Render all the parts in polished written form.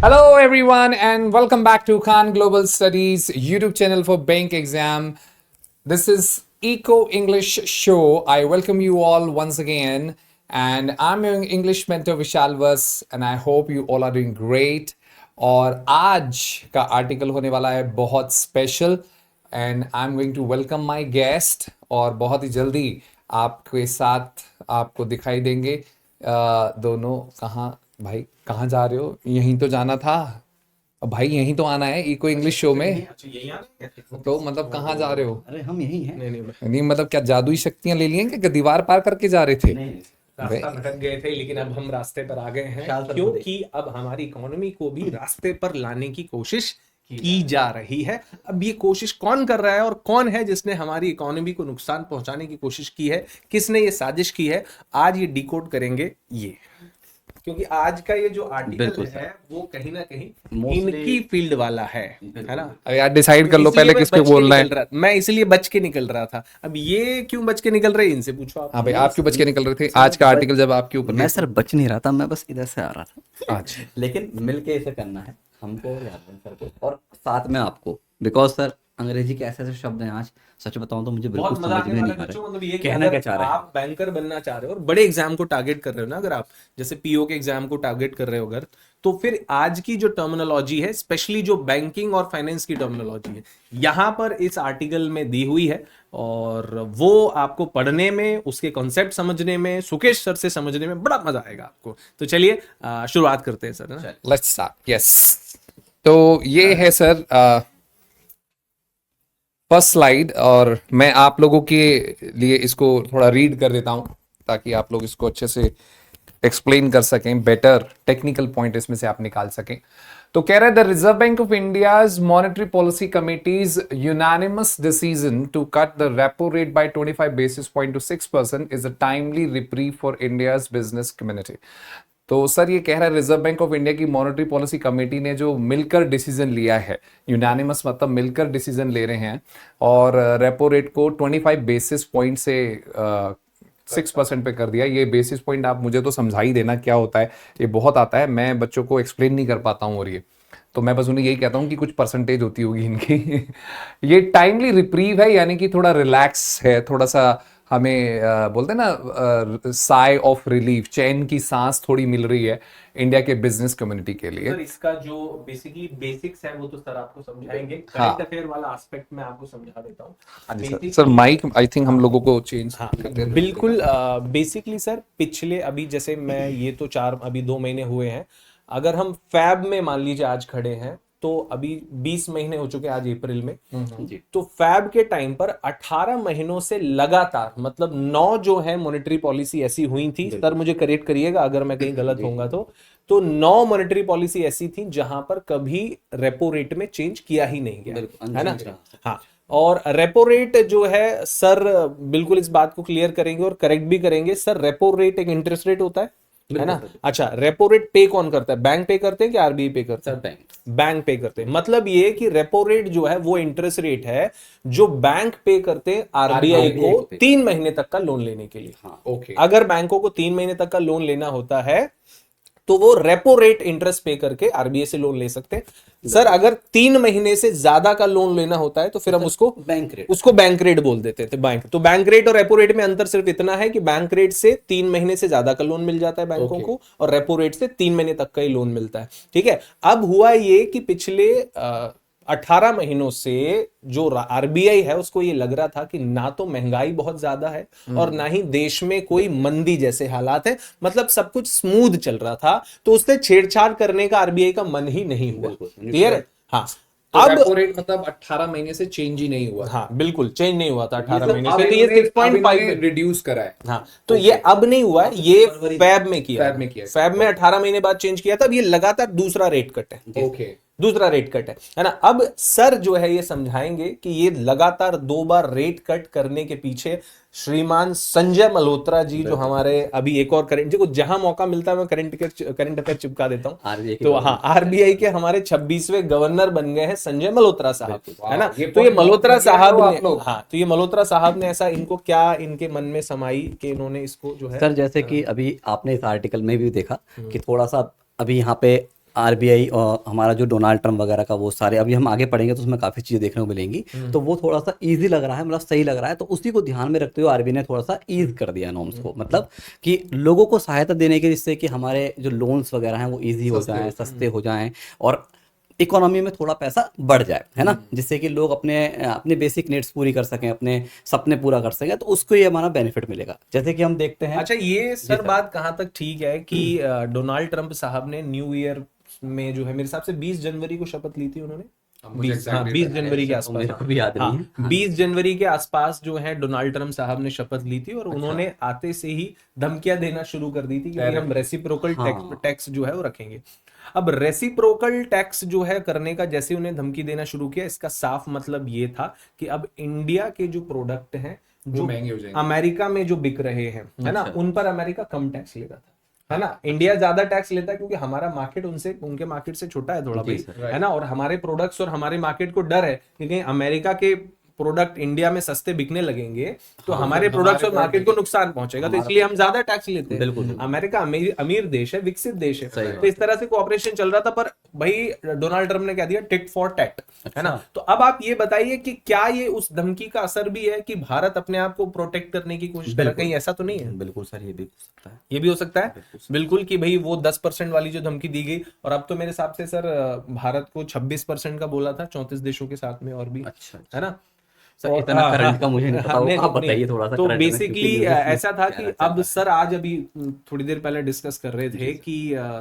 Hello, everyone, and welcome back to Khan Global Studies YouTube channel for bank exam. This is Eco English Show. I welcome you all once again, and I'm your English mentor Vishal Vas, and I hope you all are doing great. और आज का article होने वाला है बहुत special and I am going to welcome my guest और बहुत ही जल्दी आपके साथ आपको दिखाई देंगे दोनों कहाँ भाई कहाँ जा रहे हो यहीं तो जाना था भाई यहीं तो आना है इको इंग्लिश शो में तो मतलब कहाँ जा रहे हो अरे हम यही हैं। नहीं मतलब क्या जादुई शक्तियां ले ली हैं कि दीवार पार करके जा रहे थे नहीं, रास्ता भटक गए थे लेकिन अब हम रास्ते पर आ गए हैं शाल सर क्योंकि अब हमारी इकोनॉमी को भी रास्ते पर लाने की कोशिश की जा रही है। अब ये कोशिश कौन कर रहा है और कौन है जिसने हमारी इकोनॉमी को नुकसान पहुंचाने की कोशिश की है, किसने ये साजिश की है, आज ये डिकोड करेंगे ये। क्योंकि आज का ये जो आर्टिकल बिल्कुल है वो कहीं ना कहीं Mostly- इनकी फील्ड वाला है ना। अब यार डिसाइड कर लो इसलिए पहले मैं किसको बच के बोलना है निकल रहा था। मैं इसलिए बच के निकल रहा था। अब ये क्यों बच के निकल रहे हैं इनसे पूछो आप। हाँ भाई आप क्यों बच के निकल रहे थे आज का आर्टिकल जब आपके ऊपर मैं सर बच नहीं रहा था, मैं बस इधर से आ रहा था। आज लेकिन मिलके इसे करना है हमको और यादवन सर को और साथ में आपको, बिकॉज सर अंग्रेजी के ऐसे ऐसे शब्द हैं आज सच बताऊं तो मुझे बिल्कुल बहुत मजा समझ आने में वाला नहीं है आ बच्चों। रहा मतलब है ये कि कहना अगर क्या चाह रहे हैं। आप बैंकर बनना चाह रहे हो और बड़े एग्जाम को टारगेट कर रहे हो ना, अगर आप जैसे पीओ के एग्जाम को टारगेट कर रहे हो अगर, तो फिर आज की जो टर्मिनोलॉजी है, स्पेशली जो बैंकिंग और फाइनेंस की टर्मिनोलॉजी है, यहाँ पर इस आर्टिकल में दी हुई है और वो आपको पढ़ने में, उसके कॉन्सेप्ट समझने में, सुकेश सर से समझने में बड़ा मजा आएगा आपको। तो चलिए शुरुआत करते हैं सर ना। लेट्स स्टार्ट यस तो ये है सर फर्स्ट स्लाइड और मैं आप लोगों के लिए इसको थोड़ा रीड कर देता हूं ताकि आप लोग इसको अच्छे से एक्सप्लेन कर सकें, बेटर टेक्निकल पॉइंट इसमें से आप निकाल सकें। तो कह रहा है the reserve bank of India's monetary policy committee's unanimous decision to cut the repo rate by 25 basis point to 6% is a timely reprieve for India's business community. तो सर ये कह रहा है रिजर्व बैंक ऑफ इंडिया की monetary policy committee ने जो मिलकर decision लिया है, यूनानिमस मतलब मिलकर डिसीजन ले रहे हैं और रेपो रेट को 25 बेसिस पॉइंट से 6% पे कर दिया। ये बेसिस पॉइंट आप मुझे तो समझा ही देना क्या होता है, ये बहुत आता है, मैं बच्चों को एक्सप्लेन नहीं कर पाता हूँ और ये तो मैं बस उन्हें यही कहता हूँ कि कुछ परसेंटेज होती होगी इनकी ये टाइमली रिप्रीव है यानी कि थोड़ा रिलैक्स है, थोड़ा सा हमें बोलते हैं ना साई ऑफ रिलीफ, चैन की सांस थोड़ी मिल रही है इंडिया के बिजनेस कम्युनिटी के लिए। सर इसका जो बेसिकली बेसिक्स है वो तो सर आपको समझाएंगे। हाँ। करंट अफेयर वाला एस्पेक्ट मैं आपको समझा देता हूँ। Sir, sir mike I think हम लोगों को चेंज हाँ बिल्कुल। बेसिकली सर पिछले अभी जैसे मैं ये तो अभी 2 महीने हुए हैं। अगर हम फैब में मान लीजिए आज खड़े हैं तो अभी 20 महीने हो चुके हैं आज अप्रैल में। जी तो फैब के टाइम पर 18 महीनों से लगातार मतलब 9 जो है मॉनेटरी पॉलिसी ऐसी हुई थी, सर मुझे करेक्ट करिएगा अगर मैं कहीं गलत होऊंगा तो 9 मॉनेटरी पॉलिसी ऐसी थी जहां पर कभी रेपो रेट में चेंज किया ही नहीं गया बिल्कुल, है ना। unchanged रहा। हाँ, और रेपो रेट जो है सर बिल्कुल इस बात को क्लियर करेंगे और करेक्ट भी करेंगे। सर रेपो रेट एक इंटरेस्ट रेट होता है ना। अच्छा, रेपो रेट पे कौन करता है? बैंक पे करते हैं कि आरबीआई पे करता है? सर बैंक बैंक पे करते हैं। मतलब ये कि रेपो रेट जो है वो इंटरेस्ट रेट है जो बैंक पे करते हैं आरबीआई को 3 महीने तक का लोन लेने के लिए। हाँ ओके अगर बैंकों को 3 महीने तक का लोन लेना होता है तो वो रेपो रेट इंटरेस्ट पे करके आरबीआई से लोन ले सकते हैं। सर अगर 3 महीने से ज्यादा का लोन लेना होता है तो फिर हम उसको बैंक रेट बोल देते थे। बैंक रेट और रेपो रेट में अंतर सिर्फ इतना है कि बैंक रेट से 3 महीने से ज्यादा का लोन मिल जाता है बैंकों को और रेपो रेट से 3 महीने तक का ही लोन मिलता है। ठीक है, अब हुआ ये कि पिछले 18 महीनों से जो आरबीआई है उसको ये लग रहा था कि ना तो महंगाई बहुत ज्यादा है और ना ही देश में कोई मंदी जैसे हालात है, मतलब सब कुछ स्मूथ चल रहा था, तो उससे छेड़छाड़ करने का आरबीआई का मन ही नहीं हुआ। क्लियर है? हाँ, तो अब रेपो रेट मतलब 18 महीने से चेंज ही नहीं हुआ। हाँ बिल्कुल चेंज नहीं हुआ था 18 महीने अब से, तो ये इन्होंने- 6.5 अब इन्होंने रिड्यूस करा है। हाँ, तो ये अब नहीं हुआ है, ये फैब में किया फैब में किया है। फैब में 18 महीने बाद चेंज किया था। अब ये लगातार दूसरा रेट कट है। ओके दूसरा रेट कट है ना। अब सर जो है ये समझाएंगे कि ये लगातार 2 बार रेट कट करने के पीछे श्रीमान संजय मल्होत्रा जी, जो हमारे अभी एक और करंट, देखो जहां मौका मिलता है मैं करंट अफेयर चिपका देता हूं। आरबीआई के तो हाँ, आरबीआई के हमारे 26वें गवर्नर बन गए हैं संजय मल्होत्रा साहब, है ना। तो ये मल्होत्रा साहब ने, हाँ, तो ये मल्होत्रा साहब ने ऐसा, इनको क्या इनके मन में समाई कि इन्होंने इसको जो है सर जैसे कि अभी आपने इस आर्टिकल में भी देखा कि थोड़ा सा अभी यहाँ पे आरबीआई और हमारा जो डोनाल्ड ट्रम्प वगैरह का वो सारे, अभी हम आगे पढ़ेंगे तो उसमें काफ़ी चीज़ें देखने को मिलेंगी, तो वो थोड़ा सा ईजी लग रहा है, मतलब सही लग रहा है, तो उसी को ध्यान में रखते हुए आरबीआई ने थोड़ा सा ईज कर दिया नॉर्म्स को, मतलब कि लोगों को सहायता देने के, जिससे कि हमारे जो लोन्स वगैरह हैं वो ईजी हो जाएं, सस्ते हो जाएं, और इकोनॉमी में थोड़ा पैसा बढ़ जाए, है ना, जिससे कि लोग अपने अपने बेसिक नीड्स पूरी कर सकें, अपने सपने पूरा कर सकें, तो उसको ये हमारा बेनिफिट मिलेगा। जैसे कि हम देखते हैं। अच्छा, ये सर बात कहाँ तक ठीक है कि डोनाल्ड ट्रंप साहब ने न्यू ईयर में जो है, मेरे हिसाब से 20 जनवरी को शपथ ली थी उन्होंने, मुझे 20 जनवरी के तो आसपास, मेरे को भी याद नहीं है। 20 जनवरी के आसपास जो है डोनाल्ड ट्रंप साहब ने शपथ ली थी, और उन्होंने आते से ही धमकियां देना शुरू कर दी थी कि भाई हम रेसिप्रोकल टैक्स जो है वो रखेंगे। अब रेसिप्रोकल टैक्स जो है करने का जैसे उन्हें धमकी देना शुरू किया, इसका साफ मतलब ये था कि अब इंडिया के जो प्रोडक्ट हैं जो महंगे हो जाएंगे, अमेरिका में जो बिक रहे हैं, है ना, उन पर अमेरिका कम टैक्स ले रहा था, है ना। इंडिया ज्यादा टैक्स लेता है क्योंकि हमारा मार्केट उनसे, उनके मार्केट से छोटा है थोड़ा भाई, है ना, और हमारे प्रोडक्ट्स और हमारे मार्केट को डर है क्योंकि अमेरिका के प्रोडक्ट इंडिया में सस्ते बिकने लगेंगे तो हमारे प्रोडक्ट्स और मार्केट को नुकसान पहुंचेगा, तो इसलिए हम ज्यादा टैक्स लेते हैं। बिल्कुल। अमेरिका अमीर देश है, विकसित देश है, तो इस तरह से कोऑपरेशन चल रहा था। पर भाई डोनाल्ड ट्रंप ने क्या दिया, टिट फॉर टैट, है ना। तो अब आप ये बताइए कि क्या ये उस धमकी का असर भी है कि भारत अपने आप को प्रोटेक्ट करने की कोशिश कर रहा है, कहीं ऐसा तो नहीं है? बिल्कुल सर, ये भी हो सकता है, ये भी हो सकता है बिल्कुल, कि भाई वो 10% वाली जो धमकी दी गई, और अब तो मेरे हिसाब से सर भारत को 26% का बोला था 34 देशों के साथ में, और भी अच्छा है ना सर, इतना करंट का मुझे नहीं पता, आप बताइए थोड़ा सा। तो current में, बेसिकली क्योंकि news में ऐसा था कि क्या अब सर आज अभी थोड़ी देर पहले डिस्कस कर रहे थे कि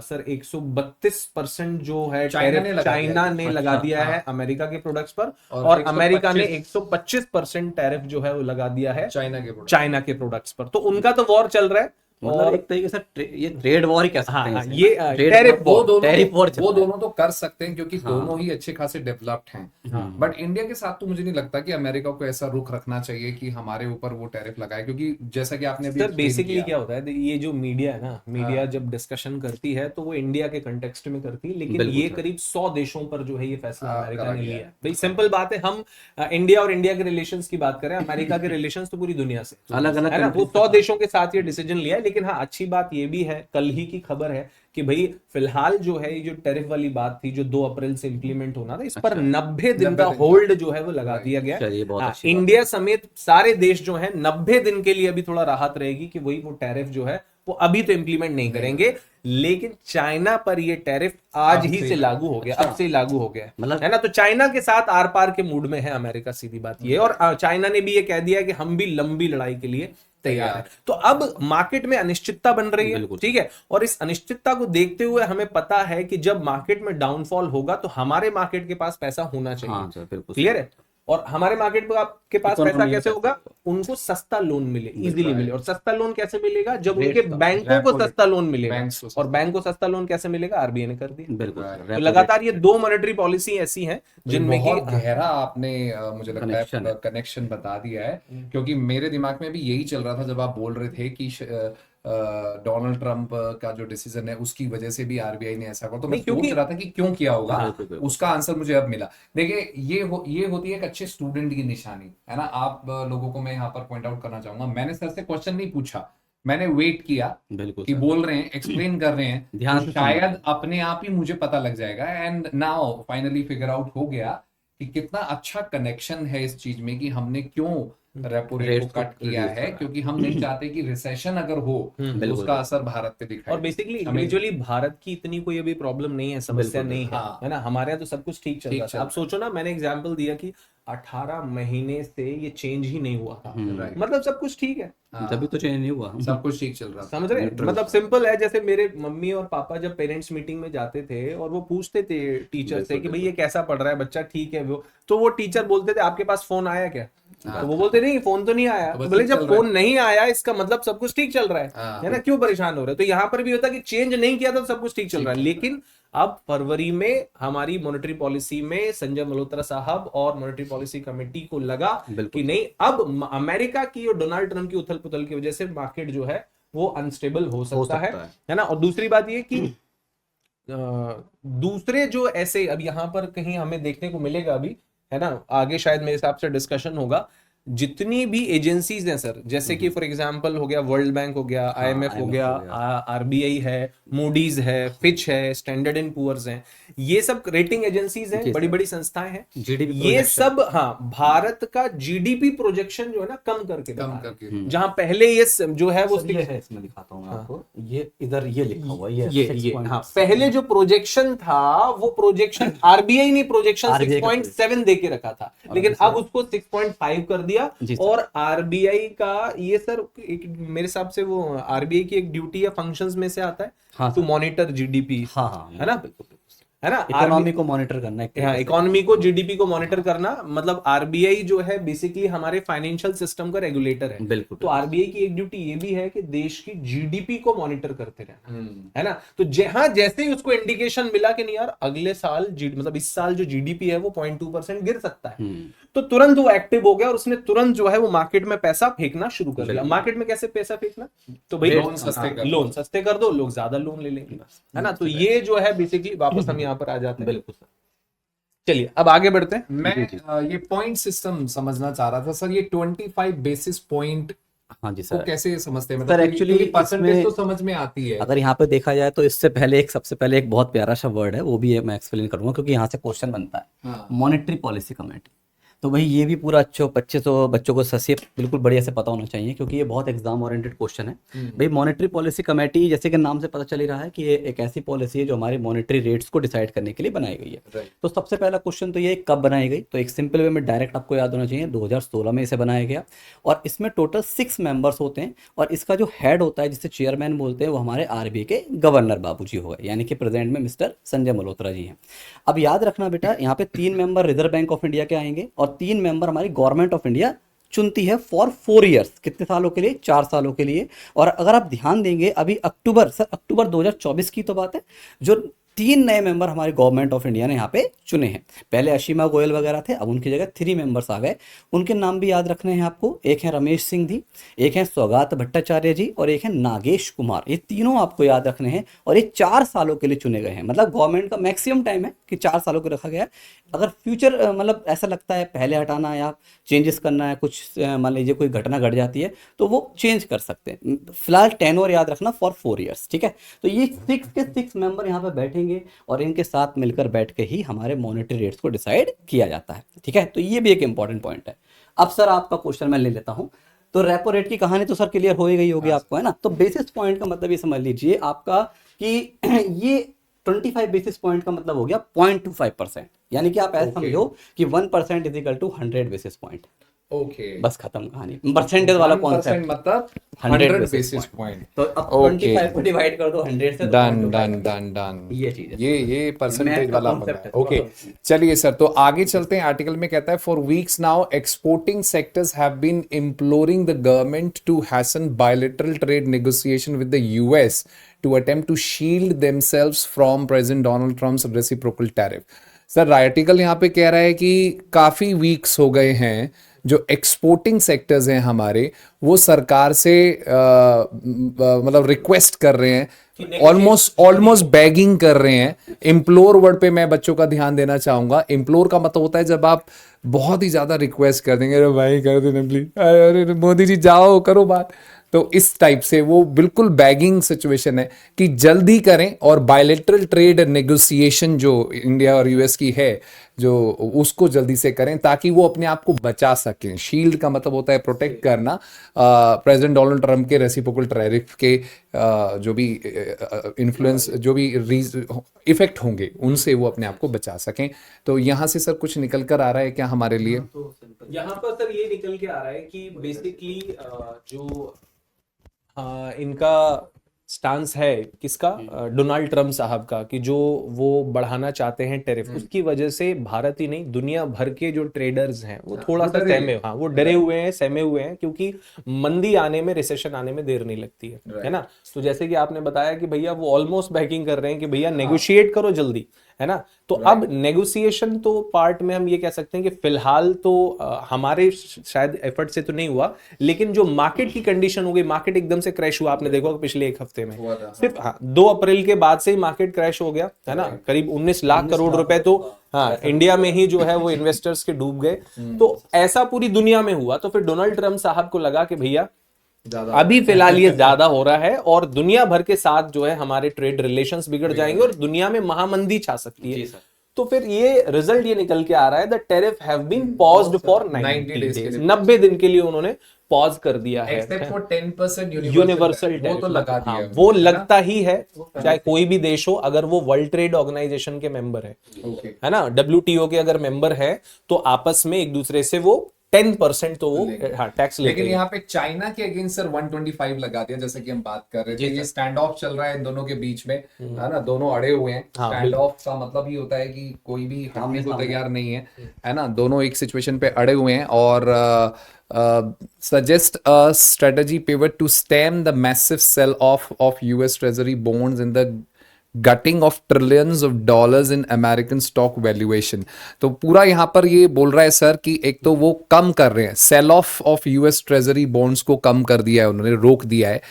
सर 132% जो है टैरिफ चाइना ने लगा दिया है अमेरिका के प्रोडक्ट्स पर, और अमेरिका ने 125% टैरिफ जो है वो लगा दिया है चाइना के प्रोडक्ट्स पर। तो उनका तो वॉर चल रहा है, मतलब एक तरीके से ये ट्रेड वॉर ही कह सकते हैं इसे। ये टैरिफ वॉर, वो दोनों तो कर सकते हैं क्योंकि दोनों ही अच्छे खासे डेवलप्ड हैं, बट इंडिया के साथ तो मुझे नहीं लगता कि अमेरिका को ऐसा रुख रखना चाहिए कि हमारे ऊपर वो टैरिफ लगाए, क्योंकि जैसा कि आपने अभी सर बेसिकली क्या होता है, ये जो मीडिया है ना, मीडिया जब डिस्कशन करती है तो वो इंडिया के कंटेक्स्ट में करती है, लेकिन ये करीब 100 देशों पर जो है ये फैसला अमेरिका ने लिया है। भाई सिंपल बात है, हम इंडिया और इंडिया के रिलेशंस की बात करें, अमेरिका के रिलेशंस तो पूरी दुनिया से अलग अलग है ना, वो 100 देशों के साथ ये डिसीजन लिया है। लेकिन हाँ, अच्छी बात ये भी है, कल ही की खबर है कि भाई फिलहाल जो है ये जो टैरिफ वाली बात थी जो 2 अप्रैल से इंप्लीमेंट होना था, इस पर 90 दिन का होल्ड जो है वो लगा दिया गया है। इंडिया समेत सारे देश जो है 90 दिन के लिए अभी थोड़ा राहत रहेगी कि वही वो टैरिफ जो है वो अभी तो इंप्लीमेंट नहीं करेंगे, लेकिन चाइना पर ये टैरिफ आज ही से लागू हो गया, अब से लागू हो गया, मतलब है ना। तो चाइना के साथ आर पार के मूड में है अमेरिका, सीधी बात ये। और चाइना ने भी ये कह दिया कि हम भी लंबी लड़ाई के लिए तैयार है। तो अब मार्केट में अनिश्चितता बन रही है, ठीक है, और इस अनिश्चितता को देखते हुए हमें पता है कि जब मार्केट में डाउनफॉल होगा तो हमारे मार्केट के पास पैसा होना चाहिए, क्लियर है। और हमारे मार्केट में आपके पास पैसा कैसे होगा, उनको सस्ता लोन मिले, इजीली मिले। और सस्ता लोन कैसे मिलेगा, जब उनके बैंकों को सस्ता लोन मिलेगा, और बैंक को सस्ता लोन कैसे मिलेगा, आरबीआई ने कर दिया। बिल्कुल। तो लगातार ये 2 मॉनेटरी पॉलिसी ऐसी हैं जिनमें बहुत गहरा आपने मुझे लगता है कनेक्शन बता दिया है, क्योंकि मेरे दिमाग में भी यही चल रहा था जब आप बोल रहे थे कि डोनाल्ड ट्रंप का जो डिसीजन है उसकी वजह से भी आरबीआई ने ऐसा कहा, तो मैं सोच रहा था कि क्यों किया होगा। उसका आंसर मुझे अब मिला। देखिए ये होती है एक अच्छे स्टूडेंट की निशानी, है ना। आप लोगों को मैं यहाँ पर पॉइंट आउट करना चाहूंगा, मैंने सर से क्वेश्चन नहीं पूछा, मैंने वेट किया कि बोल रहे हैं, एक्सप्लेन कर रहे हैं, तो शायद अपने आप ही मुझे पता लग जाएगा। And now finally figure out हो गया कि कितना अच्छा कनेक्शन है इस चीज में कि हमने क्यों रेपो रेट को कट किया है, क्योंकि हम नहीं चाहते कि रिसेशन अगर हो तो उसका असर भारत पे दिखाए। और बेसिकली इंडिविजुअली भारत की इतनी कोई अभी प्रॉब्लम नहीं है, समस्या नहीं है ना। हमारे यहाँ तो सब कुछ ठीक चल रहा है। आप सोचो ना, मैंने एग्जांपल दिया कि 18 महीने से ये चेंज ही नहीं हुआ था, मतलब सब कुछ ठीक है, तभी तो चेंज नहीं हुआ, सब कुछ ठीक चल रहा, समझ रहे हैं। मतलब सिंपल है, जैसे मेरे मम्मी और पापा जब पेरेंट्स मीटिंग में जाते थे और वो पूछते थे टीचर से कि भाई ये कैसा पढ़ रहा है बच्चा, ठीक है वो, तो वो टीचर बोलते थे आपके पास फोन आया क्या, तो वो बोलते नहीं फोन तो नहीं आया। तो बोले जब फोन नहीं आया इसका मतलब सब कुछ ठीक चल रहा है ना, क्यों परेशान हो रहे। तो यहाँ पर भी होता कि चेंज नहीं किया तो सब कुछ ठीक चल रहा है। लेकिन अब फरवरी में हमारी मॉनेटरी पॉलिसी में संजय मल्होत्रा साहब और मॉनेटरी पॉलिसी कमेटी को लगा कि नहीं, अब अमेरिका की और डोनाल्ड ट्रंप की उथल पुथल की वजह से मार्केट जो है वो अनस्टेबल हो सकता है ना। और दूसरी बात ये कि दूसरे जो ऐसे अब यहाँ पर कहीं हमें देखने को मिलेगा अभी, है ना, आगे शायद मेरे हिसाब से डिस्कशन होगा, जितनी भी एजेंसीज हैं सर, जैसे कि फॉर एग्जांपल हो गया वर्ल्ड बैंक हो गया, आईएमएफ हो गया, आरबीआई है, मूडीज है, फिच है, स्टैंडर्ड एंड पुअर्स हैं, ये सब रेटिंग एजेंसीज हैं, बड़ी बड़ी संस्थाएं हैं। ये सब हाँ भारत का जीडीपी प्रोजेक्शन जो है ना कम करके जहां पहले ये जो है वो ये है, इसमें दिखाता हूँ मैं आपको, ये इधर ये लिखा हुआ है, ये हाँ पहले जो प्रोजेक्शन था वो प्रोजेक्शन आरबीआई ने प्रोजेक्शन 6.7 दे के रखा था, लेकिन अब उसको 6.5 कर दिया। और आरबीआई का ये सर मेरे हिसाब से वो आरबीआई की एक ड्यूटी या फंक्शंस में से आता है टू मॉनिटर जीडीपी, है ना, है ना, इकोनॉमी को मॉनिटर करना है। हाँ इकोनॉमी को, जीडीपी को मॉनिटर करना, मतलब आरबीआई जो है बेसिकली हमारे फाइनेंशियल सिस्टम का रेगुलेटर है। बिल्कुल। तो आरबीआई की एक ड्यूटी ये भी है कि देश की जीडीपी को मॉनिटर करते रहना, है ना। तो जैसे ही उसको इंडिकेशन मिला कि नहीं यार अगले साल मतलब इस साल जो जीडीपी है वो 0.2% गिर सकता है, तो तुरंत वो एक्टिव हो गया और उसने तुरंत जो है वो मार्केट में पैसा फेंकना शुरू कर दिया। मार्केट में कैसे पैसा फेंकना, तो भाई लोन सस्ते कर दो, लोग ज्यादा लोन ले लेंगे, है ना। तो ये जो है बेसिकली वापस हम यहाँ पर आ जाते हैं। बिल्कुल सर। चलिए अब आगे बढ़ते हैं। मैं ये पॉइंट सिस्टम समझना चाह रहा था सर, ये 25 बेसिस पॉइंट हाँ जी को सर। कैसे समझते हैं? सर मतलब एक्चुअली परसेंटेज तो समझ में आती है। अगर यहाँ पे देखा जाए तो इससे पहले सबसे पहले एक बहुत प्यारा सा वर्ड है, वो भी मैं एक्सप्लेन करूंगा क्योंकि यहाँ से क्वेश्चन बनता है, मॉनेटरी पॉलिसी कमेटी। तो भाई ये भी पूरा बच्चों को सही बिल्कुल बढ़िया से पता होना चाहिए क्योंकि ये बहुत एग्जाम ओरिएंटेड क्वेश्चन है। भाई मॉनेटरी पॉलिसी कमेटी जैसे कि नाम से पता चल ही रहा है कि ये एक ऐसी पॉलिसी है जो हमारी मॉनेटरी रेट्स को डिसाइड करने के लिए बनाई गई है। तो सबसे पहला क्वेश्चन तो ये कब बनाई गई, तो एक सिंपल वे में डायरेक्ट आपको याद होना चाहिए 2016 में इसे बनाया गया और इसमें टोटल 6 मेंबर्स होते हैं और इसका जो हेड होता है जिसे चेयरमैन बोलते हैं वो हमारे आरबीआई के गवर्नर बाबूजी हो गए, यानी कि प्रेजेंट में मिस्टर संजय मल्होत्रा जी हैं। अब याद रखना बेटा यहाँ पे 3 member reserve bank of India के आएंगे और 3 मेंबर हमारी गवर्नमेंट ऑफ इंडिया चुनती है फॉर 4 ईयर्स। कितने सालों के लिए? 4 सालों के लिए। और अगर आप ध्यान देंगे अभी अक्टूबर 2024 की तो बात है, जो 3 नए मेंबर हमारी गवर्नमेंट ऑफ इंडिया ने यहाँ पे चुने हैं। पहले अशीमा गोयल वगैरह थे, अब उनकी जगह 3 मेंबर्स आ गए। उनके नाम भी याद रखने हैं आपको, एक है रमेश सिंह जी, एक है सौगात भट्टाचार्य जी और एक है नागेश कुमार। ये तीनों आपको याद रखने हैं और ये 4 सालों के लिए चुने गए हैं। मतलब गवर्नमेंट का मैक्सिमम टाइम है कि 4 सालों को रखा गया है। अगर फ्यूचर मतलब ऐसा लगता है पहले हटाना या चेंजेस करना है, कुछ मान लीजिए कोई घटना घट जाती है तो वो चेंज कर सकते हैं। फिलहाल टेन्योर याद रखना फॉर 4 ईयर्स, ठीक है। तो ये 6 के 6 मेंबर यहाँ पे बैठेंगे और इनके साथ मिलकर बैठ के ही हमारे मॉनेटरी रेट्स को डिसाइड किया जाता है, ठीक है। तो ये भी एक इंपॉर्टेंट पॉइंट है। अब सर आपका क्वेश्चन मैं ले लेता हूँ। तो रेपो रेट की कहानी तो सर क्लियर हो ही गई होगी आपको, है ना। तो बेसिस पॉइंट का मतलब ये समझ लीजिए आपका कि ये 25 बेसिस पॉइंट का मतलब हो गया 0.25%, यानी कि आप ऐसा समझो कि 1% is equal to 100 basis point. Okay, बस खत्म कहानी। परसेंटेज वाला कॉन्सेप्ट मतलब 100 बेसिस पॉइंट। तो अब 25 को डिवाइड कर दो 100 से, डन। ये चीज है, ये परसेंटेज वाला है। ओके चलिए सर, तो आगे चलते हैं। आर्टिकल में कहता है for weeks now exporting sectors have been imploring the government to hasten bilateral trade negotiation with the US to attempt to shield themselves from President Donald Trump's reciprocal tariff। Sir article यहाँ पे कह रहा है कि काफ़ी weeks हो गए हैं जो एक्सपोर्टिंग सेक्टर्स हैं हमारे, वो सरकार से मतलब रिक्वेस्ट कर रहे हैं, ऑलमोस्ट बैगिंग कर रहे हैं। इम्प्लोर वर्ड पे मैं बच्चों का ध्यान देना चाहूंगा। इम्प्लोर का मतलब होता है जब आप बहुत ही ज़्यादा रिक्वेस्ट कर देंगे, अरे भाई कर देना प्लीज, अरे मोदी जी जाओ करो बात। तो इस टाइप से वो बिल्कुल बैगिंग सिचुएशन है कि जल्दी करें और बायलैटरल ट्रेड नेगोशिएशन जो इंडिया और यूएस की है जो उसको जल्दी से करें ताकि वो अपने आप को बचा सकें। शील्ड का मतलब होता है प्रोटेक्ट करना। प्रेसिडेंट डोनाल्ड ट्रंप के रेसिप्रोकल टैरिफ के जो भी इन्फ्लुएंस जो भी इफेक्ट होंगे उनसे वो अपने आप को बचा सकें। तो यहाँ से सर कुछ निकल कर आ रहा है क्या हमारे लिए? यहाँ पर सर ये निकल के आ रहा है कि बेसिकली जो इनका स्टांस है किसका, डोनाल्ड ट्रम्प साहब का, कि जो वो बढ़ाना चाहते हैं टैरिफ, उसकी वजह से भारत ही नहीं दुनिया भर के जो ट्रेडर्स हैं वो थोड़ा सा वो डरे हुए हैं, सहमे हुए हैं, क्योंकि मंदी आने में, रिसेशन आने में देर नहीं लगती है ना। तो जैसे कि आपने बताया कि भैया वो ऑलमोस्ट बैकिंग कर रहे हैं कि भैया नेगोशिएट करो जल्दी, है ना। तो अब नेगोशिएशन तो पार्ट में हम ये कह सकते हैं कि फिलहाल तो हमारे शायद एफर्ट से तो नहीं हुआ, लेकिन जो मार्केट की कंडीशन हो गई, मार्केट एकदम से क्रैश हुआ, आपने देखा पिछले 1 हफ्ते हफ्ते में हुआ था। सिर्फ 2 अप्रैल के बाद से ही मार्केट क्रैश हो गया है ना, करीब 19 लाख करोड़ रुपए तो इंडिया में ही जो है वो इन्वेस्टर्स के डूब गए। तो ऐसा पूरी दुनिया में हुआ, तो फिर डोनाल्ड ट्रंप साहब को लगा कि भैया अभी फिलहाल ये ज्यादा हो रहा है और दुनिया भर के साथ जो है हमारे ट्रेड रिलेशंस बिगड़ जाएंगे और दुनिया में महामंदी छा सकती है। तो फिर ये रिजल्ट ये निकल के आ रहा है, the tariff have been paused for 90 days, 90 दिन के लिए उन्होंने पॉज कर दिया है, एक्सेप्ट फॉर 10% यूनिवर्सल वो तो लगा दिया है वो लगता ही है, चाहे कोई भी देश हो, अगर वो वर्ल्ड ट्रेड ऑर्गेनाइजेशन के मेंबर है ना, WTO के अगर मेंबर है, तो आपस में एक दूसरे से वो 10% तो वो टैक्स लेते हैं। लेकिन यहाँ पे चाइना के अगेंस्ट सर 125 लगा दिया, जैसे कि हम बात कर रहे थे, ये स्टैंड ऑफ चल रहा है इन दोनों के बीच में, है ना, दोनों अड़े हुए हैं। स्टैंड ऑफ का मतलब ही होता है कि कोई भी हटने को तैयार नहीं है ना, दोनों एक सिचुएशन पे अड़े हुए हैं। और suggest a strategy pivot to stem the massive sell off of US Treasury bonds in the gutting of trillions of dollars in American stock valuation। तो पूरा यहाँ पर ये बोल रहा है सर कि एक तो वो कम कर रहे हैं, sell off of US treasury bonds को कम कर दिया है उन्होंने, रोक दिया है।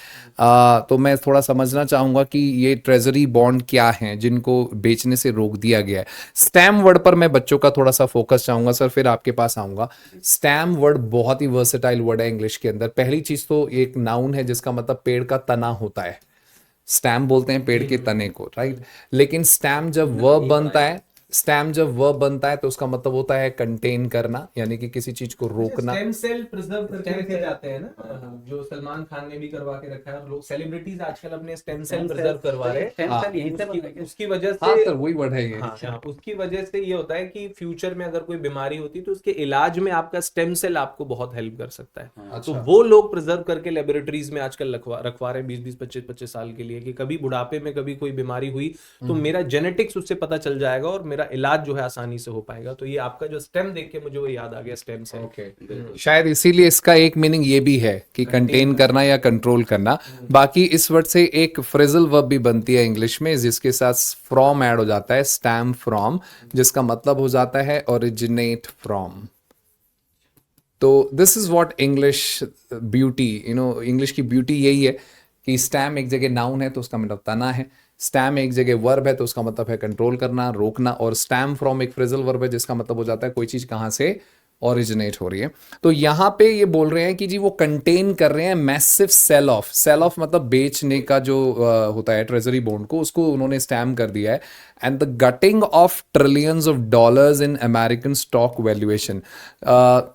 तो मैं थोड़ा समझना चाहूंगा कि ये ट्रेजरी बॉन्ड क्या हैं जिनको बेचने से रोक दिया गया है। स्टैम वर्ड पर मैं बच्चों का थोड़ा सा फोकस चाहूंगा सर, फिर आपके पास आऊंगा। स्टैम वर्ड बहुत ही वर्सेटाइल वर्ड है इंग्लिश के अंदर। पहली चीज तो एक नाउन है जिसका मतलब पेड़ का तना होता है, स्टैम बोलते हैं पेड़ के तने को, राइट। लेकिन स्टैम जब वर्ब बनता है, स्टैम जब वर्ब बनता है तो उसका मतलब होता है कंटेन करना, यानी कि किसी चीज को रोकना। स्टेम सेल प्रिजर्व करके रखे जाते हैं ना, जो सलमान खान ने भी करवा के रखा है, और लोग सेलिब्रिटीज आजकल अपने स्टेम सेल प्रिजर्व करवा रहे हैं। उसकी वजह से, हाँ सर वही वर्ड है ये। उसकी वजह से ये होता है कि फ्यूचर में अगर कोई बीमारी होती है तो उसके इलाज में आपका स्टेम सेल आपको बहुत हेल्प कर सकता है। तो वो लोग प्रिजर्व करके लेबोरेटरीज में आजकल रखवा रहे हैं 20-20, 25-25 साल के लिए, कि कभी बुढ़ापे में कभी कोई बीमारी हुई तो मेरा जेनेटिक्स उससे पता चल जाएगा और मेरा इलाज जो है आसानी से हो पाएगा। तो ये आपका जो स्टेम देख के मुझे वो याद आ गया, स्टेम सेल। शायद इसीलिए इसका एक मीनिंग ये भी है कि कंटेन करना या कंट्रोल करना। बाकी इस वर्ड से एक फ्रेजल वर्ब भी बनती है इंग्लिश में, जिसके साथ फ्रॉम ऐड हो जाता है, स्टैम फ्रॉम, जिसका मतलब हो जाता है ओरिजिनेट फ्रॉम। तो this is what English beauty, English की ब्यूटी यही है कि स्टैम एक जगह नाउन है तो उसका मतलब तना है, स्टैम एक जगह वर्ब है तो उसका मतलब है कंट्रोल करना, रोकना, और स्टैम फ्रॉम एक फ्रेजल वर्ब है जिसका मतलब हो जाता है कोई चीज कहां से ओरिजिनेट हो रही है। तो यहाँ पे ये बोल रहे हैं कि जी वो कंटेन कर रहे हैं massive sell off. Sell off मतलब बेचने का जो होता है ट्रेजरी बॉन्ड को, उसको उन्होंने स्टैम कर दिया है। And the getting of trillions of dollars in American stock valuation.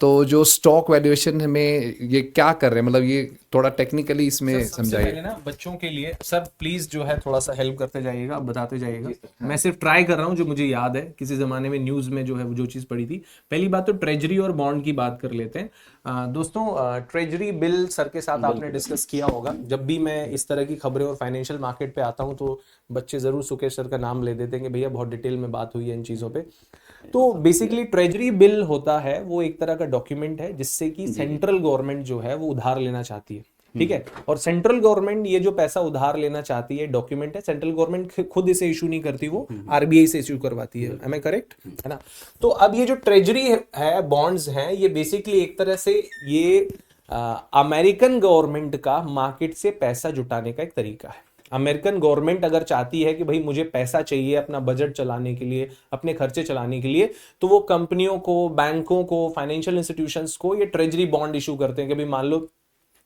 तो जो स्टॉक वैल्यूएशन में ये क्या कर रहे हैं, मतलब ये थोड़ा टेक्निकली इसमें समझाइए ना बच्चों के लिए। सर प्लीज जो है थोड़ा सा हेल्प करते जाइएगा, बताते जाइएगा। मैं सिर्फ ट्राई कर रहा हूँ, जो मुझे याद है किसी जमाने में न्यूज में जो है वो जो चीज पढ़ी थी। पहली बात तो ट्रेजरी और बॉन्ड की बात कर लेते हैं। दोस्तों ट्रेजरी बिल सर के साथ आपने डिस्कस किया होगा। जब भी मैं इस तरह की खबरें और फाइनेंशियल मार्केट पे आता हूं तो बच्चे जरूर सुकेश सर का नाम ले देते हैं कि भैया बहुत डिटेल में बात हुई है इन चीजों पे। तो बेसिकली ट्रेजरी बिल होता है वो एक तरह का डॉक्यूमेंट है जिससे कि सेंट्रल गवर्नमेंट जो है वो उधार लेना चाहती है, ठीक है। और सेंट्रल गवर्नमेंट ये जो पैसा उधार लेना चाहती है डॉक्यूमेंट है, सेंट्रल गवर्नमेंट खुद इसे इशू नहीं करती, वो आरबीआई से इशू करवाती है। एम आई करेक्ट, है ना। तो अब ये जो ट्रेजरी है, बॉन्ड्स हैं, ये बेसिकली एक तरह से ये अमेरिकन गवर्नमेंट का मार्केट से पैसा जुटाने का एक तरीका है। अमेरिकन गवर्नमेंट अगर चाहती है कि भाई मुझे पैसा चाहिए अपना बजट चलाने के लिए, अपने खर्चे चलाने के लिए, तो वो कंपनियों को, बैंकों को, फाइनेंशियल इंस्टीट्यूशंस को ये ट्रेजरी बॉन्ड इशू करते हैं कि भाई मान लो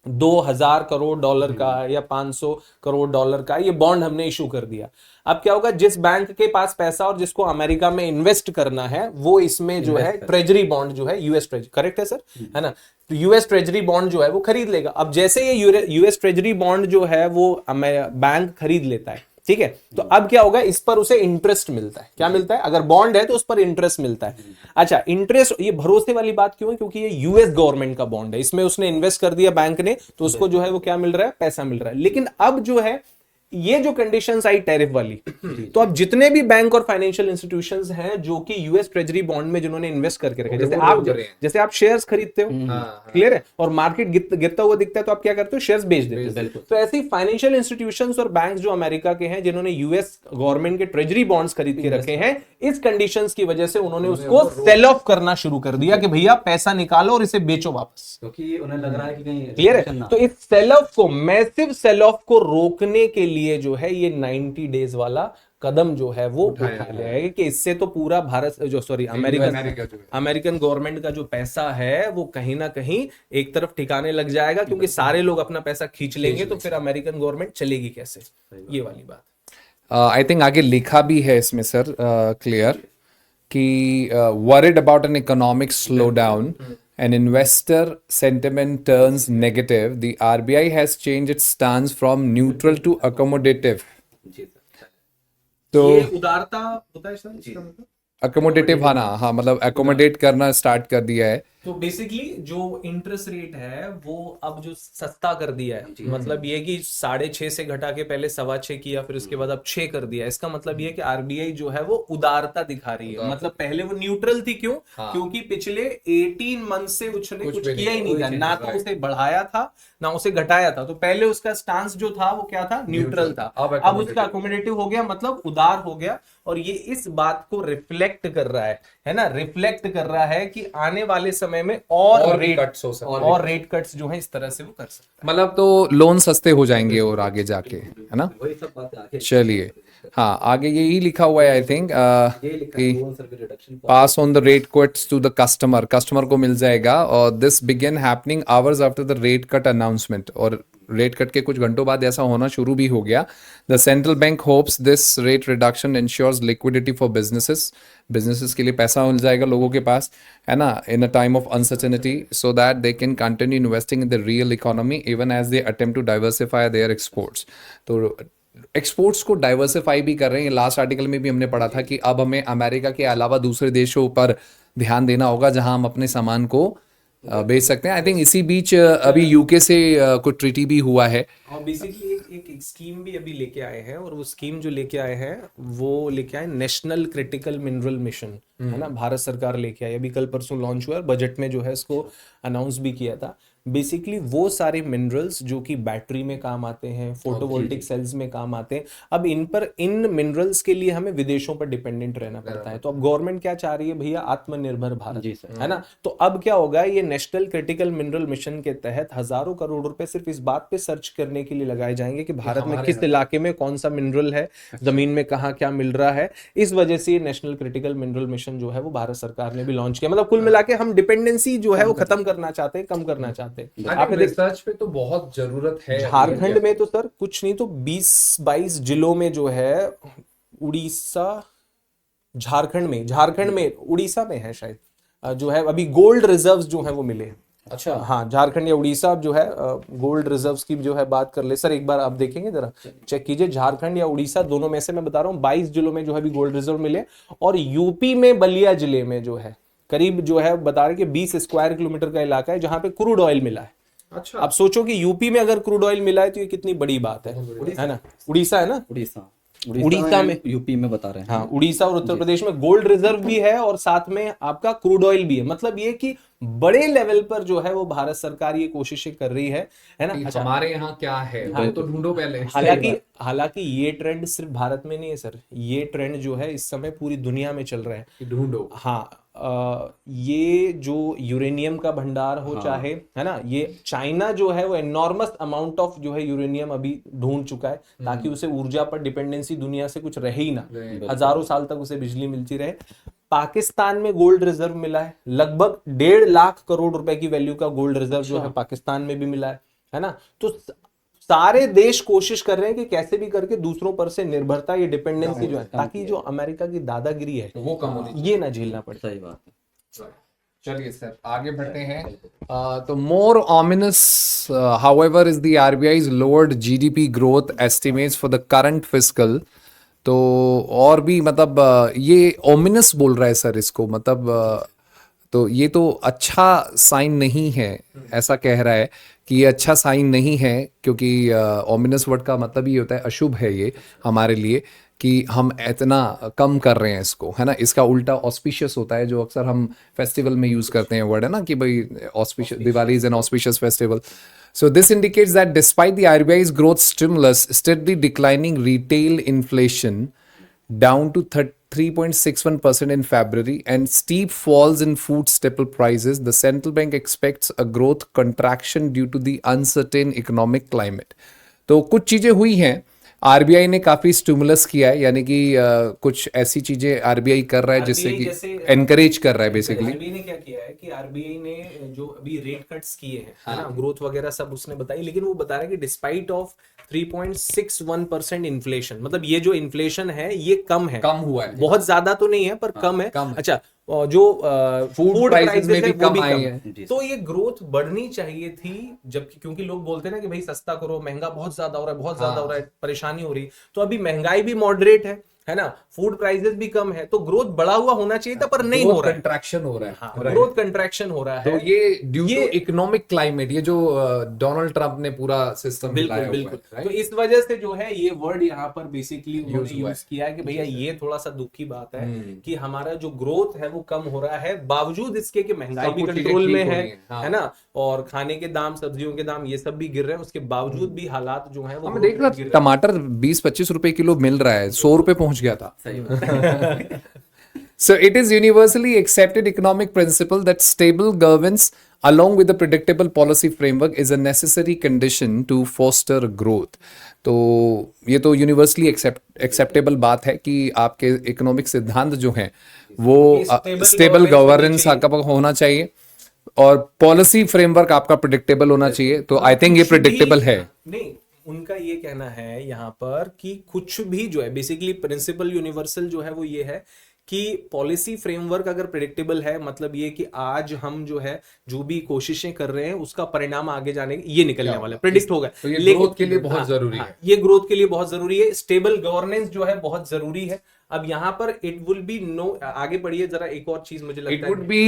2000 करोड़ डॉलर का या 500 करोड़ डॉलर का ये बॉन्ड हमने इशू कर दिया। अब क्या होगा, जिस बैंक के पास पैसा और जिसको अमेरिका में इन्वेस्ट करना है वो इसमें जो है ट्रेजरी बॉन्ड जो है यूएस ट्रेजरी, करेक्ट है सर, है ना। तो यूएस ट्रेजरी बॉन्ड जो है वो खरीद लेगा। अब जैसे ये यूएस ट्रेजरी बॉन्ड जो है वो बैंक खरीद लेता है, ठीक है, तो अब क्या होगा, इस पर उसे इंटरेस्ट मिलता है। क्या मिलता है? अगर बॉन्ड है तो उस पर इंटरेस्ट मिलता है। अच्छा, इंटरेस्ट, ये भरोसे वाली बात क्यों है? क्योंकि ये यूएस गवर्नमेंट का बॉन्ड है, इसमें उसने इन्वेस्ट कर दिया बैंक ने, तो उसको जो है वो क्या मिल रहा है? पैसा मिल रहा है। लेकिन अब जो है ये जो कंडीशंस आई टैरिफ वाली, तो अब जितने भी बैंक और फाइनेंशियल इंस्टीट्यूशंस हैं जो कि यूएस ट्रेजरी बॉन्ड में जिन्होंने इन्वेस्ट करके रखे, जैसे आप शेयर्स खरीदते हो, क्लियर है, और मार्केट गिरता हुआ दिखता है तो आप क्या करते हो, शेयर्स बेच देते हो। तो ऐसे ही फाइनेंशियल इंस्टीट्यूशंस और बैंक्स जो अमेरिका के हैं जिन्होंने यूएस गवर्नमेंट के ट्रेजरी बॉन्ड्स खरीद के रखे हैं, इस कंडीशंस की वजह से उन्होंने उसको सेल ऑफ करना शुरू कर दिया कि भैया पैसा निकालो और इसे बेचो वापस, क्योंकि उन्हें लग रहा है कि कहीं क्लियर है। तो इस सेल ऑफ को, मैसिव सेल ऑफ को रोकने के लिए जो है ये 90 डेज वाला कदम जो है वो उठाया गया है कि इससे तो पूरा भारत जो अमेरिकन गवर्नमेंट का जो पैसा है वो कहीं ना कहीं एक तरफ ठिकाने लग जाएगा, क्योंकि सारे लोग अपना पैसा खींच लेंगे तो फिर अमेरिकन गवर्नमेंट चलेगी कैसे, ये वाली बात। आई थिंक आगे लिखा भी है इसमें सर क्लियर कि worried about an economic slowdown and investor sentiment turns negative, the RBI has changed its stance from neutral to accommodative. तो ये उदारता होता है सर, इसका मतलब accommodative हाँ मतलब accommodate करना start कर दिया है। तो बेसिकली जो इंटरेस्ट रेट है वो अब जो सस्ता कर दिया है, मतलब ये कि 6.5 से घटा के पहले 6.25 किया, फिर उसके बाद अब 6 कर दिया। इसका मतलब ये कि आरबीआई जो है वो उदारता दिखा रही है, मतलब पहले वो न्यूट्रल थी, क्यों? क्योंकि पिछले 18 मंथ से उसने कुछ किया ही नहीं था, ना तो उसे बढ़ाया था ना उसे घटाया था। तो पहले उसका स्टांस जो था वो क्या था, न्यूट्रल था। अब उसका अकोमोडेटिव हो गया, मतलब उदार हो गया, और ये इस बात को रिफ्लेक्ट कर रहा है ना, रिफ्लेक्ट कर रहा है कि आने वाले समय में और रेट कट्स हो सकते हैं, और रेट कट्स जो है इस तरह से वो कर सकते हैं, मतलब तो लोन सस्ते हो जाएंगे और आगे जाके, है ना। वही सब बातें आगे चलिए हाँ, आगे यही लिखा हुआ है I think pass on the rate cuts to the customer, customer को मिल जाएगा, और this began happening hours after the rate cut announcement, और रेट कट के कुछ घंटों बाद ऐसा होना शुरू भी हो गया। The central bank hopes this rate reduction insures liquidity for businesses, businesses के लिए पैसा मिल जाएगा लोगों के पास, है ना, in a time of uncertainty, so that they can continue investing in the real economy even as they attempt to diversify their exports. तो एक्सपोर्ट्स को डाइवर्सिफाई भी कर रहे हैं। लास्ट आर्टिकल में भी हमने पढ़ा था कि अब हमें अमेरिका के अलावा दूसरे देशों पर ध्यान देना होगा जहां हम अपने सामान को बेच सकते हैं। आई थिंक इसी बीच अभी यूके से कुछ ट्रीटी भी हुआ है, और बेसिकली एक स्कीम भी अभी लेके आए हैं, और वो स्कीम जो लेके आए हैं वो लेके आए नेशनल क्रिटिकल मिनरल मिशन, है ना, भारत सरकार लेके आई, अभी कल परसों लॉन्च हुआ और बजट में जो है इसको अनाउंस भी किया था। बेसिकली वो सारे मिनरल्स जो कि बैटरी में काम आते हैं, फोटोवोल्टिक सेल्स में काम आते हैं, अब इन मिनरल्स के लिए हमें विदेशों पर डिपेंडेंट रहना पड़ता है। तो अब गवर्नमेंट क्या चाह रही है भैया, आत्मनिर्भर भारत, है ना। तो अब क्या होगा, ये नेशनल क्रिटिकल मिनरल मिशन के तहत हजारों करोड़ रुपए सिर्फ इस बात पे सर्च करने के लिए लगाए जाएंगे कि भारत में किस इलाके में कौन सा मिनरल है, जमीन में कहाँ क्या मिल रहा है। इस वजह से ये नेशनल क्रिटिकल मिनरल मिशन जो है वो भारत सरकार ने भी लॉन्च किया। मतलब कुल मिला के हम डिपेंडेंसी जो है वो खत्म करना चाहते हैं, कम करना चाहते हैं। आप रिसर्च पे तो बहुत जरूरत है। झारखंड में तो सर कुछ नहीं तो 20-22 जिलों में जो है, उड़ीसा, झारखंड में उड़ीसा में है शायद, जो है अभी गोल्ड रिजर्व्स जो है वो मिले। अच्छा हाँ, झारखंड या उड़ीसा जो है गोल्ड रिजर्व्स की जो है बात कर ले सर, एक बार आप देखेंगे जरा चेक कीजिए, झारखंड या उड़ीसा दोनों में से मैं बता रहा हूँ 22 जिलों में जो है अभी गोल्ड रिजर्व मिले। और यूपी में बलिया जिले में जो है करीब जो है बता रहे कि 20 स्क्वायर किलोमीटर का इलाका है जहां पे क्रूड ऑयल मिला है। अच्छा, अब सोचो कि यूपी में अगर क्रूड ऑयल मिला है तो ये कितनी बड़ी बात है ना। उड़ीसा है ना, उड़ीसा में, यूपी में बता रहे हैं। हाँ, उड़ीसा और उत्तर प्रदेश में गोल्ड रिजर्व भी है और साथ में आपका क्रूड ऑयल भी है। मतलब ये कि बड़े लेवल पर जो है वो भारत सरकार ये कोशिशें कर रही है ना। अच्छा, हमारे यहाँ क्या है वो तो ढूंढो पहले। हालांकि ये ट्रेंड सिर्फ भारत में नहीं है सर, ये ट्रेंड जो है इस समय पूरी दुनिया में चल रहा है। ढूंढो, हाँ, ये जो यूरेनियम का भंडार हो चाहे, है ना, ये चाइना जो है वो एनॉर्मस अमाउंट ऑफ जो है यूरेनियम अभी ढूंढ चुका है ताकि उसे ऊर्जा पर डिपेंडेंसी दुनिया से कुछ रहे ही ना, हजारों साल तक उसे बिजली मिलती रहे। पाकिस्तान में गोल्ड रिजर्व मिला है, लगभग 1.5 लाख करोड़ रुपए की वैल्यू का गोल्ड रिजर्व जो है पाकिस्तान में भी मिला है ना। तो सारे देश कोशिश कर रहे हैं कि कैसे भी करके दूसरों पर से निर्भरता, ये डिपेंडेंसी जो है, ताकि जो अमेरिका की दादागिरी है वो कम होनी, ये ना झेलना पड़े। सही बात है। चलिए सर आगे बढ़ते हैं। तो more ominous however is the RBI's lowered GDP growth estimates for the current fiscal. तो और भी मतलब ये ओमिनस बोल रहा है सर इसको, मतलब तो ये तो अच्छा साइन नहीं है, ऐसा कह रहा है कि ये अच्छा साइन नहीं है, क्योंकि ओमिनस वर्ड का मतलब ये होता है अशुभ है ये हमारे लिए, कि हम इतना कम कर रहे हैं इसको, है ना। इसका उल्टा ऑस्पिशियस होता है, जो अक्सर हम फेस्टिवल में यूज करते हैं वर्ड, है ना, कि भाई auspicious, Diwali is an auspicious festival. So this indicates that despite the RBI's growth stimulus, steadily declining retail inflation down to 3.61% in February and steep falls in food staple prices, the central bank expects a growth contraction due to the uncertain economic climate. तो कुछ चीजें हुई हैं, RBI ने काफी stimulus किया है, यानी कि कुछ ऐसी चीजें आरबीआई कर रहा है जिससे RBI कि जैसे एनकरेज कर रहा है बेसिकली. आरबीआई ने क्या किया है कि आरबीआई ने जो अभी रेट कट्स किए हैं, है ना, ग्रोथ वगैरह सब उसने बताई, लेकिन वो बता रहा है कि डिस्पाइट ऑफ 3.61% इन्फ्लेशन, मतलब ये जो इन्फ्लेशन है ये कम है, कम हुआ है, बहुत ज्यादा तो नहीं है पर कम है. कम है. अच्छा, जो फूड prices में भी है वो भी कम आई कम है. है. तो ये ग्रोथ बढ़नी चाहिए थी, जबकि क्योंकि लोग बोलते हैं ना कि भाई सस्ता करो, महंगा बहुत ज्यादा हो रहा है, बहुत ज्यादा हो रहा है, परेशानी हो रही है. तो अभी महंगाई भी मॉडरेट है ना, फूड प्राइसेस भी कम है, तो ग्रोथ बढ़ा हुआ होना चाहिए था, पर नहीं हो रहा है. कंट्रैक्शन हो रहा है. हाँ, ग्रोथ कंट्रैक्शन हो रहा तो है. ये ड्यू टू इकोनॉमिक क्लाइमेट, ये जो डोनाल्ड ट्रंप ने पूरा सिस्टम बिल्कुल बिल्कुल. तो इस वजह से जो है ये वर्ड यहाँ पर बेसिकली उन्होंने यूज किया है कि भैया ये थोड़ा सा दुख की बात है कि हमारा जो ग्रोथ है वो कम हो रहा है, बावजूद इसके कि महंगाई भी कंट्रोल में है ना, और खाने के दाम, सब्जियों के दाम ये सब भी गिर रहे हैं, उसके बावजूद भी हालात जो है वो हमें देख रहा, टमाटर 20-25 रुपए किलो मिल रहा है, 100 रुपए पहुंच गया था. So it is universally accepted economic principle that stable governance along with a predictable policy framework is a necessary condition to foster growth. तो ये तो यूनिवर्सली एक्सेप्टेबल बात है कि आपके इकोनॉमिक सिद्धांत जो हैं वो स्टेबल गवर्नेंस आपका होना चाहिए और पॉलिसी फ्रेमवर्क आपका प्रिडिक्टेबल होना चाहिए. तो आई थिंक ये प्रिडिक्टेबल है. नहीं, उनका ये कहना है यहाँ पर कि कुछ भी जो है बेसिकली प्रिंसिपल यूनिवर्सल जो है वो ये है कि पॉलिसी फ्रेमवर्क अगर प्रिडिक्टेबल है, मतलब ये कि आज हम जो है जो भी कोशिशें कर रहे हैं उसका परिणाम आगे जाने ये निकलने वाला है, प्रिडिक्ट होगा. तो ये ग्रोथ के लिए बहुत जरूरी है. ये ग्रोथ के लिए बहुत जरूरी है. स्टेबल गवर्नेंस जो है बहुत जरूरी है. अब यहाँ पर इट विल बी नो, आगे बढ़िए जरा, एक और चीज मुझे लगता है, It would be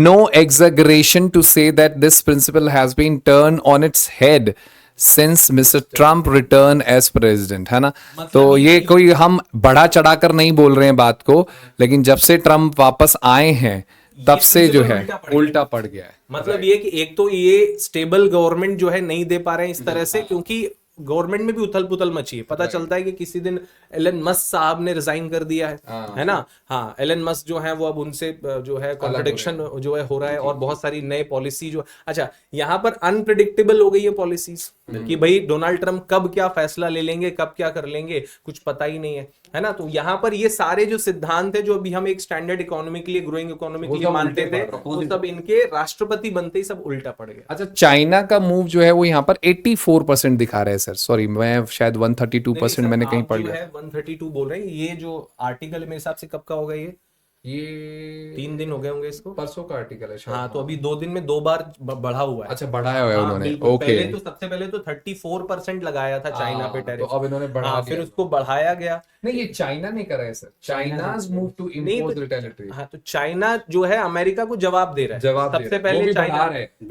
no exaggeration to say that this principle has been turned on its head since Mr. Trump returned as president, है ना. तो ये कोई हम बढ़ा चढ़ाकर नहीं बोल रहे हैं बात को, लेकिन जब से ट्रम्प वापस आए हैं तब से जो है उल्टा पड़ गया है. मतलब ये कि एक तो ये स्टेबल गवर्नमेंट जो है नहीं दे पा रहे हैं इस तरह से, क्योंकि गवर्नमेंट में भी उथल पुथल मची है. पता चलता है कि किसी दिन एलन मस्क साहब ने रिजाइन कर दिया है ना. हाँ, एलन मस्क जो है वो अब उनसे जो है कॉन्ट्रडिक्शन जो है हो रहा है, और बहुत सारी नए पॉलिसी जो, अच्छा यहाँ पर अनप्रिडिक्टेबल हो गई है पॉलिसीज कि भाई डोनाल्ड ट्रम्प कब क्या फैसला ले लेंगे, कब क्या कर लेंगे, कुछ पता ही नहीं है ना. तो यहाँ पर ये सारे जो सिद्धांत है जो अभी हम एक स्टैंडर्ड इकोनॉमी के लिए, ग्रोइंग इकोनॉमी के लिए मानते थे, वो सब इनके राष्ट्रपति बनते ही सब उल्टा पड़ गया. अच्छा, चाइना का मूव जो है वो यहाँ पर 84% दिखा रहा है सर. सॉरी, मैं शायद 132% मैंने कहीं पढ़ लिया. 132 बोल रहे हैं. ये जो आर्टिकल मेरे हिसाब से कब का होगा, ये 3 दिन हो गए होंगे इसको, परसों का आर्टिकल है शायद. हाँ, तो अभी 2 दिन में 2 बार बढ़ा हुआ है. अच्छा, बढ़ाया हुआ है उन्होंने. ओके. पहले तो सबसे पहले तो 34% लगाया था चाइना पे टैरिफ, तो अब इन्होंने बढ़ा फिर उसको बढ़ाया गया. नहीं, ये चाइना ने करा है sir. China's move to impose retaliatory. हाँ, तो चाइना जो है अमेरिका को जवाब दे रहा है. सबसे पहले चाइना,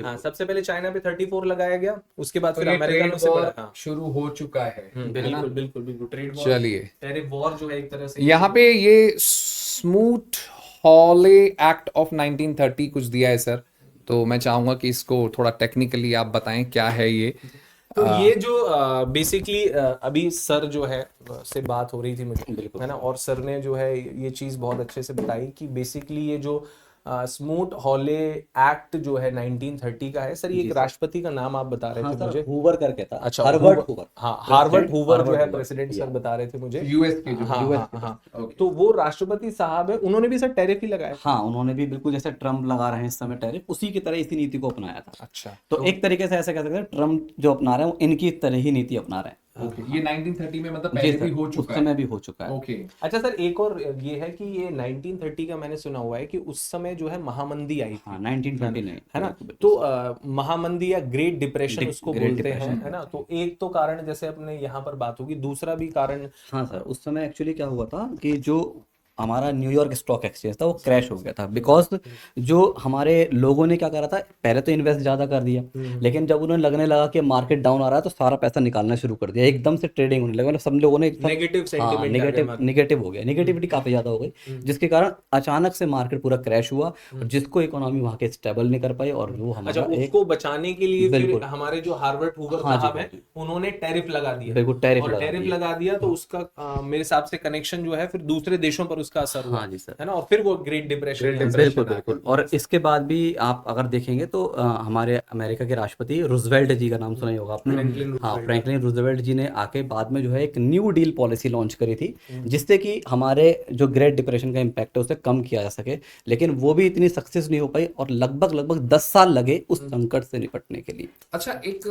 हाँ, सबसे पहले चाइना पे 34 लगाया गया, उसके बाद फिर अमेरिका ने उसे शुरू हो चुका है. बिल्कुल बिल्कुल बिल्कुल. ट्रेड वॉर, चलिए, टेरिफ वॉर जो है एक तरह से. यहाँ पे ये स्मूथ हॉले एक्ट ऑफ 1930 कुछ दिया है सर, तो मैं चाहूंगा कि इसको थोड़ा टेक्निकली आप बताएं क्या है ये. तो ये जो बेसिकली अभी सर जो है से बात हो रही थी मुझे, है ना, और सर ने जो है ये चीज बहुत अच्छे से बताई कि बेसिकली ये जो स्मूथ हॉले एक्ट जो है 1930 का है. सर ये एक राष्ट्रपति का नाम आप बता रहे थे मुझे, हूवर करके था. अच्छा, हार्वर्ड हूवर. हाँ, हार्वर्ड हूवर जो है प्रेसिडेंट सर बता रहे थे मुझे, यूएस के जो. हाँ. तो वो राष्ट्रपति साहब है, उन्होंने भी सर टैरिफ ही लगाया. हाँ, उन्होंने भी बिल्कुल जैसे ट्रम्प लगा रहे हैं इस समय टैरिफ, उसी की तरह इसी नीति को अपनाया था. अच्छा, तो एक तरीके से ऐसे कह सकते हैं ट्रम्प जो अपना रहे हैं वो इनकी तरह ही नीति अपना रहे हैं. ओके, ये 1930 में मतलब पहले भी हो चुका है. समय भी हो चुका है. ओके. अच्छा सर, एक और ये है कि ये 1930 का मैंने सुना हुआ है कि उस समय जो है महामंदी आई थी. हाँ, 1929 है ना. तो महामंदी या ग्रेट डिप्रेशन उसको बोलते हैं, है ना. तो एक तो कारण जैसे अपने यहाँ पर बात होगी, दूसरा भी कारण. हाँ सर, उस समय एक्चुअली क्या हुआ था कि जो हमारा न्यूयॉर्क स्टॉक एक्सचेंज था वो क्रैश हो गया था, बिकॉज जो हमारे लोगों ने क्या करा था, पहले तो इन्वेस्ट ज़्यादा कर दिया, लेकिन जब उन्हें लगने लगा कि मार्केट डाउन आ रहा है तो सारा पैसा निकालना शुरू कर दिया, एकदम से ट्रेडिंग होने लगा, मतलब सब लोगों ने नेगेटिव हाँ सेंटिमेंट आ गया नेगेटिव मार्केट। नेगेटिव हो गया, नेगेटिविटी काफ़ी ज़्यादा हो गई, जिसके कारण अचानक से मार्केट पूरा क्रैश हुआ, और जिसको इकोनॉमी वहाँ के स्टेबल नहीं कर पाई, और वो अच्छा, हमारा एक उसको बचाने के लिए फिर बिल्कुल हमारे जो हार्वर्ड हूवर हाँ जी साहब हाँ हैं जी उन्होंने टैरिफ लगा दिया, बिल्कुल टैरिफ और लगा टैरिफ दिए। लगा दिया तो उसका मेरे हिसाब से कनेक्शन जो है फिर दूसरे देशों पर उसका असर हुआ, हाँ जी सर, है ना, और फिर वो ग्रेट डिप्रेशन यहाँ से बिल्कुल बिल्कुल। और इसके बाद भी आप अगर देखेंगे तो हमारे अमेरिका के राष्ट्रपति रूजवेल्ट जी का नाम सुना ही होगा आपने, फ्रैंकलिन हाँ रूजवेल्ट। फ्रैंकलिन रूजवेल्ट जी ने आके बाद में जो है एक न्यू डील पॉलिसी लॉन्च करी थी, जिससे कि हमारे जो ग्रेट डिप्रेशन का इम्पैक्ट है उसे कम किया जा सके, लेकिन वो भी इतनी सक्सेस नहीं हो पाई, और लगभग 10 साल लगे उस संकट से निपटने के लिए। अच्छा, एक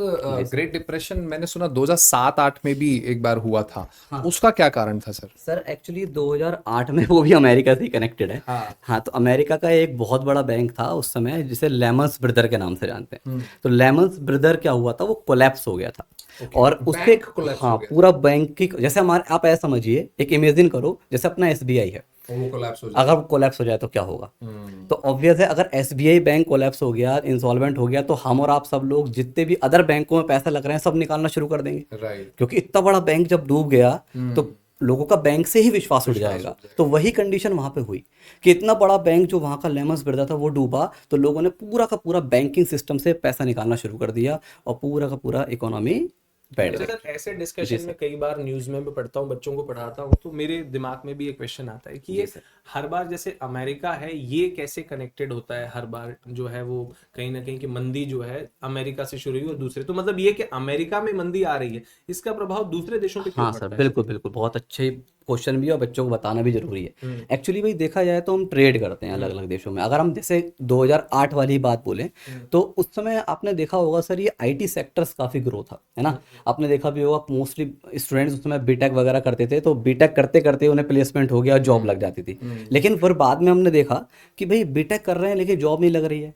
ग्रेट डिप्रेशन मैंने सुना 2007-8 में भी एक बार हुआ था, उसका क्या कारण था सर? सर एक्चुअली 2008 में वो भी अमेरिका से ही कनेक्टेड है। हाँ तो अमेरिका का एक बहुत बड़ा बैंक था उस समय, जिसे लेमन्स ब्रदर के नाम से जानते हैं। तो लेमन्स ब्रदर क्या हुआ था, वो कोलैप्स हो गया था, और उसके बैंक collapse हाँ हो गया। पूरा बैंक की, जैसे हमारे आप ऐसा समझिए, एक इमेजिन करो जैसे अपना एसबीआई है, वो कोलैप्स हो जाए। अगर वो कोलैप्स हो जाए तो क्या होगा। तो ऑब्वियस है, अगर एसबीआई बैंक कोलैप्स हो गया, इंसॉल्वेंट हो गया, तो हम और आप सब लोग जितने भी अदर बैंकों में पैसा लग रहे हैं सब निकालना शुरू कर देंगे, राइट। क्योंकि इतना बड़ा बैंक जब डूब गया तो लोगों का बैंक से ही विश्वास उठ जाएगा। तो वही कंडीशन वहां पे हुई कि इतना बड़ा बैंक जो वहां का लेमन्स ब्रदर था वो डूबा, तो लोगों ने पूरा का पूरा बैंकिंग सिस्टम से पैसा निकालना शुरू कर दिया, और पूरा का पूरा इकोनॉमी बैठ अच्छा गई। सर, ऐसे डिस्कशन में कई बार न्यूज में भी पढ़ता हूँ, बच्चों को पढ़ाता हूँ, तो मेरे दिमाग में भी एक क्वेश्चन आता है कि ये हर बार जैसे अमेरिका है ये कैसे कनेक्टेड होता है, हर बार जो है वो कहीं ना कहीं की मंदी जो है अमेरिका से शुरू हुई और दूसरे, तो मतलब ये कि अमेरिका में मंदी आ रही है, इसका प्रभाव दूसरे देशों पे क्यों हाँ पड़ता सर है? बिल्कुल बिल्कुल, बहुत अच्छे क्वेश्चन भी है, और बच्चों को बताना भी जरूरी है। एक्चुअली भाई देखा जाए तो हम ट्रेड करते हैं अलग अलग देशों में, अगर हम जैसे 2008 वाली बात बोलें तो उस समय आपने देखा होगा सर, ये आईटी सेक्टर्स काफ़ी ग्रो था, है ना। आपने देखा भी होगा मोस्टली स्टूडेंट्स उस समय बीटेक वगैरह करते थे, तो बीटेक करते करते उन्हें प्लेसमेंट हो गया, जॉब लग जाती थी। लेकिन फिर बाद में हमने देखा कि भाई बीटेक कर रहे हैं लेकिन जॉब नहीं लग रही है,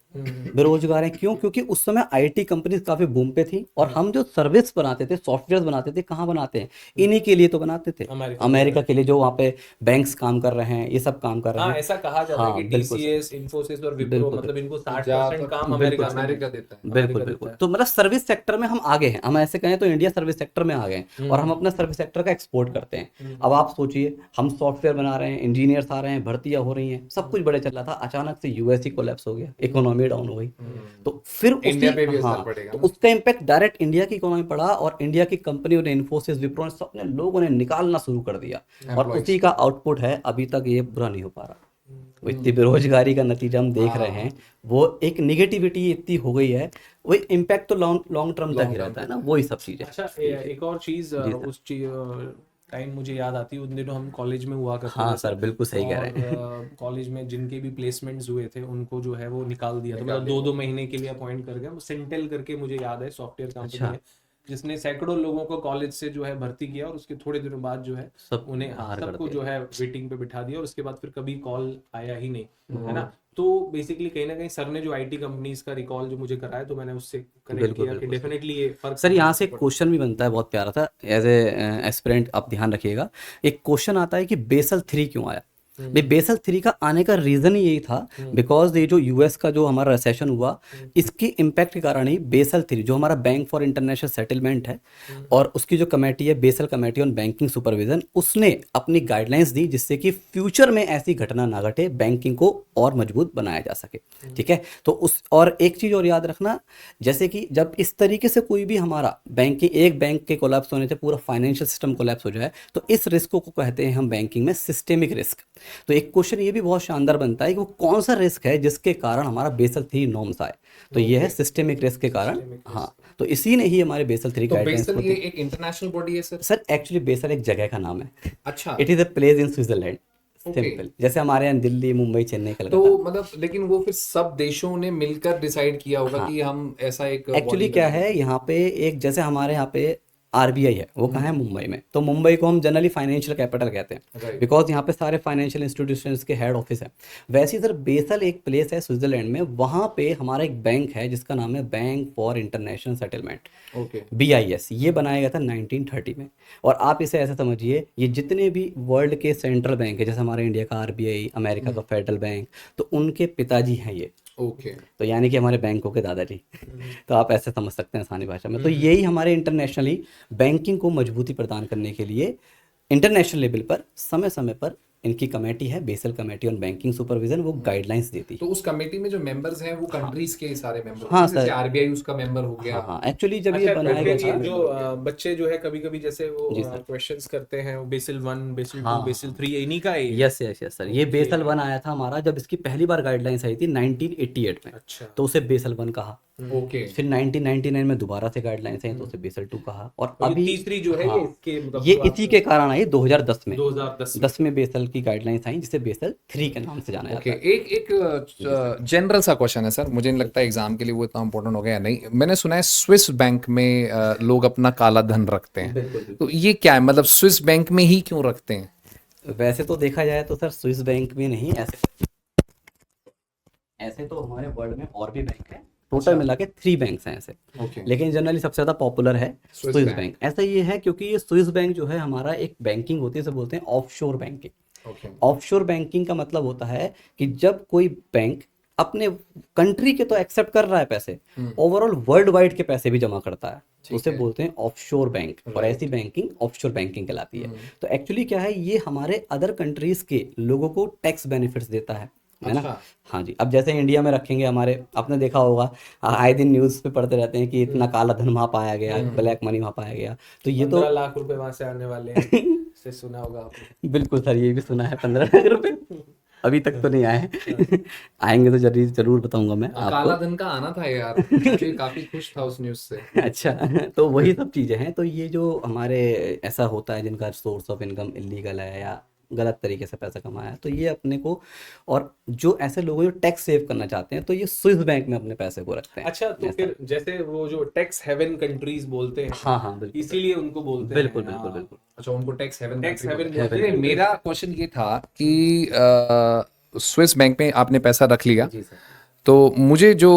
बेरोजगार हैं। क्यों? क्योंकि उस समय आईटी कंपनीज काफ़ी बूम पे थी, और हम जो सर्विस बनाते थे, सॉफ्टवेयर बनाते थे, कहाँ बनाते हैं, इन्हीं के लिए तो बनाते थे, अमेरिका के लिए, जो वहाँ पे बैंक्स काम कर रहे हैं, ये सब काम कर रहे हाँ, हैं। ऐसा कहा जाता है हाँ कि बिल्कुल सर, टीसीएस, इन्फोसिस और विप्रो, बिल्कुल मतलब इनको 60% ज्यादातर काम बिल्कुल अमेरिका देता है। बिल्कुल बिल्कुल। तो मतलब सर्विस सेक्टर में हम आगे हैं, हम ऐसे कहें तो इंडिया सर्विस सेक्टर में आ गए हैं, और हम अपना सर्विस सेक्टर का एक्सपोर्ट करते हैं। अब आप सोचिए, हम सॉफ्टवेयर बना रहे हैं, इंजीनियर्स आ रहे हैं, भर्तियां हो रही हैं, सब कुछ बड़े चल रहा था, अचानक से यूएस ही कोलैप्स हो गया, इकोनॉमी डाउन हो गई, तो फिर इंडिया पे भी उसी असर हाँ पड़ेगा तो ना। उसका इम्पैक्ट डायरेक्ट इंडिया की इकोनॉमी पड़ा, और इंडिया की कंपनियों ने, इन्फोसिस, विप्रो ने, सबने लोगों ने निकालना शुरू कर दिया, और Employees। उसी का आउटपुट है अभी तक ये पूरा नहीं हो पा रहा। वो इतनी बेरोजगारी का नतीजा हम देख रहे हैं, वो एक निगेटिविटी इतनी हो गई है, वही इम्पैक्ट तो लॉन्ग लॉन्ग टर्म तक ही रहता है ना, वही सब चीजें। अच्छा, एक और चीज, उस टाइम मुझे याद आती है, उन दिनों हम कॉलेज में हुआ करते हाँ थे सर बिल्कुल सही कह रहे हैं। और कॉलेज में जिनके भी प्लेसमेंट्स हुए थे उनको जो है वो निकाल दिया, तो मतलब 2-2 महीने के लिए अपॉइंट कर गया। सेंटेल करके मुझे याद है, सॉफ्टवेयर कंपनी है, जिसने सैकड़ों लोगों को कॉलेज से जो है भर्ती किया, और उसके थोड़े दिनों बाद जो है सब उन्हें बाहर कर सबको दिया। जो है वेटिंग पे बिठा दिया, और उसके बाद फिर कभी कॉल आया ही नहीं, है ना। तो बेसिकली कहीं ना कहीं सर ने जो आईटी कंपनीज का रिकॉल जो मुझे कराया, तो मैंने उससे कनेक्ट बिल्कुल किया कि बिल्कुल डेफिनेटली ये फर्क सर, यहाँ से एक क्वेश्चन भी बनता है, बहुत प्यारा था, एज ए एस्पिरेंट आप ध्यान रखिएगा। एक क्वेश्चन आता है कि बेसल 3 क्यों आया। भाई बेसल 3 का आने का रीज़न ही यही था, बिकॉज ये जो यूएस का जो हमारा रिसेशन हुआ, इसकी इम्पैक्ट के कारण ही बेसल 3, जो हमारा बैंक फॉर इंटरनेशनल सेटलमेंट है, और उसकी जो कमेटी है, basal committee on banking supervision, उसने अपनी गाइडलाइंस दी, जिससे कि फ्यूचर में ऐसी घटना ना घटे, बैंकिंग को और मजबूत बनाया जा सके। ठीक है, तो उस, और एक चीज़ और याद रखना, जैसे कि जब इस तरीके से कोई भी हमारा बैंकिंग, एक बैंक के कोलैप्स होने से पूरा फाइनेंशियल सिस्टम कोलैप्स हो जाए, तो इस रिस्क को कहते हैं हम बैंकिंग में सिस्टेमिक रिस्क। तो एक क्वेश्चन ये भी बहुत शानदार बनता है कि वो कौन सा रिस्क है जिसके कारण हमारा बेसल 3 नॉर्म्स आए, तो ये है सिस्टेमिक रिस्क के कारण। हाँ, तो इसी ने ही हमारे बेसल 3 तो गाइडलाइंस बेसल को ये एक इंटरनेशनल बॉडी है सर? सर एक्चुअली बेसल एक जगह का नाम है, अच्छा। It is a place in Switzerland, Okay. Simple, जैसे हमारे यहाँ दिल्ली, मुंबई, चेन्नई, तो कलकत्ता। मतलब लेकिन वो फिर सब देशों ने मिलकर डिसाइड किया होगा हाँ कि हम ऐसा एक एक्चुअली बॉडी क्या बनाएंगे। है, यहाँ पे एक, जैसे हमारे यहाँ पे आरबीआई है वो कहाँ है, मुंबई में। तो मुंबई को हम जनरली फाइनेंशियल कैपिटल कहते हैं, बिकॉज यहाँ पे सारे फाइनेंशियल इंस्टीट्यूशंस के हेड ऑफिस है। वैसे ही सर बेसल एक प्लेस है स्विट्जरलैंड में, वहाँ पे हमारा एक बैंक है जिसका नाम है bank for international settlement, okay. BIS। ये बनाया गया था 1930 में। और आप इसे ऐसे समझिए, ये जितने भी वर्ल्ड के सेंट्रल बैंक है, जैसे हमारे इंडिया का RBI, अमेरिका का फेडरल बैंक, तो उनके पिताजी हैं ये। ओके। तो यानी कि हमारे बैंकों के दादाजी। तो आप ऐसे समझ सकते हैं आसानी भाषा में। तो यही हमारे इंटरनेशनली बैंकिंग को मजबूती प्रदान करने के लिए इंटरनेशनल लेवल पर समय समय पर इनकी कमेटी है, basal committee on banking supervision, वो गाइडलाइंस देती है। तो उस कमेटी में जो मेंबर्स हैं वो कंट्रीज के सारे मेंबर, हाँ जैसे सर। आरबीआई उसका मेंबर हो गया। हाँ एक्चुअली जब ये अच्छा, बनाया गया फिर था, जो बच्चे जो है कभी कभी जैसे वो जी सर। क्वेश्चंस करते हैं, वो बेसिल 1, बेसिल 2, हाँ। बेसिल 3, इन्हीं का है ये? यस यस यस सर, ये बेसल 1 आया था हमारा जब इसकी पहली बार गाइडलाइंस आई थी 1988 में, अच्छा। तो उसे बेसल 1 कहा। ओके। फिर 1999 में दोबारा से गाइडलाइंस आई तो उसे बेसल 2 कहा। और और ये अभी तीसरी जो है हाँ, ये इसके मतलब ये जो इसी के कारण आई 2010 में। 2010 में। 10 में बेसल की गाइडलाइंस आई, जिसे बेसल 3 के नाम से जाना ओके। जाता है। एक जनरल सा क्वेश्चन है सर, मुझे नहीं लगता एग्जाम के लिए वो इतना इंपॉर्टेंट हो गया या नहीं। मैंने सुना है स्विस बैंक में लोग अपना काला धन रखते हैं, बिल्कुल। तो ये क्या है, मतलब स्विस बैंक में ही क्यों रखते हैं? वैसे तो देखा जाए तो सर स्विस बैंक में नहीं, ऐसे तो हमारे वर्ल्ड में और भी बैंक है, टोटल मिला के 3 बैंक्स हैं ऐसे। ओके। लेकिन जनरली सबसे ज़्यादा पॉपुलर है स्विस स्विस बैंक। बैंक। ऐसा ये है क्योंकि ये स्विस बैंक जो है हमारा एक बैंकिंग होती है, इसे बोलते हैं offshore banking. Okay. Offshore banking का मतलब होता है कि जब कोई बैंक अपने कंट्री के तो एक्सेप्ट कर रहा है पैसे, ओवरऑल वर्ल्ड वाइड के पैसे भी जमा करता है, उसे बोलते हैं ऑफशोर बैंक। और ऐसी बैंकिंग ऑफशोर बैंकिंग कहलाती है। तो एक्चुअली क्या है, ये हमारे अदर कंट्रीज के लोगों को टैक्स बेनिफिट्स देता है ना। अच्छा। हाँ जी। अब जैसे इंडिया में रखेंगे हमारे, आपने देखा होगा आए दिन न्यूज़ पे पढ़ते रहते हैं कि इतना काला धन वहाँ पाया गया, ब्लैक मनी वहाँ पाया गया। तो ये तो 15 लाख रुपए वहां से आने वाले हैं से सुना होगा आपने। बिल्कुल सर, ये भी सुना है 15 लाख रुपए। अभी तक तो नहीं आए हैं। आएंगे तो जरूर बताऊंगा मैं काला आपको। धन का आना था यार, मुझे काफी खुश था उस न्यूज से। अच्छा, तो वही सब चीज़ें हैं। तो ये जो हमारे ऐसा होता है जिनका सोर्स ऑफ इनकम इलीगल है या गलत तरीके से पैसा कमाया है, तो ये अपने को, और जो ऐसे लोग हैं जो टैक्स सेव करना चाहते हैं, तो ये स्विस बैंक में अपने पैसे को रखते हैं। अच्छा, तो फिर जैसे वो जो टैक्स हेवन कंट्रीज बोलते हैं, हाँ हाँ बिल्कुल इसीलिए उनको बोलते बिल्कुल हैं। बिल्कुल बिल्कुल। अच्छा, उनको टैक्स हेवन टैक्स हेवन नहीं, मेरा क्वेश्चन ये था कि स्विस बैंक में आपने पैसा रख लिया, जी सर। तो मुझे जो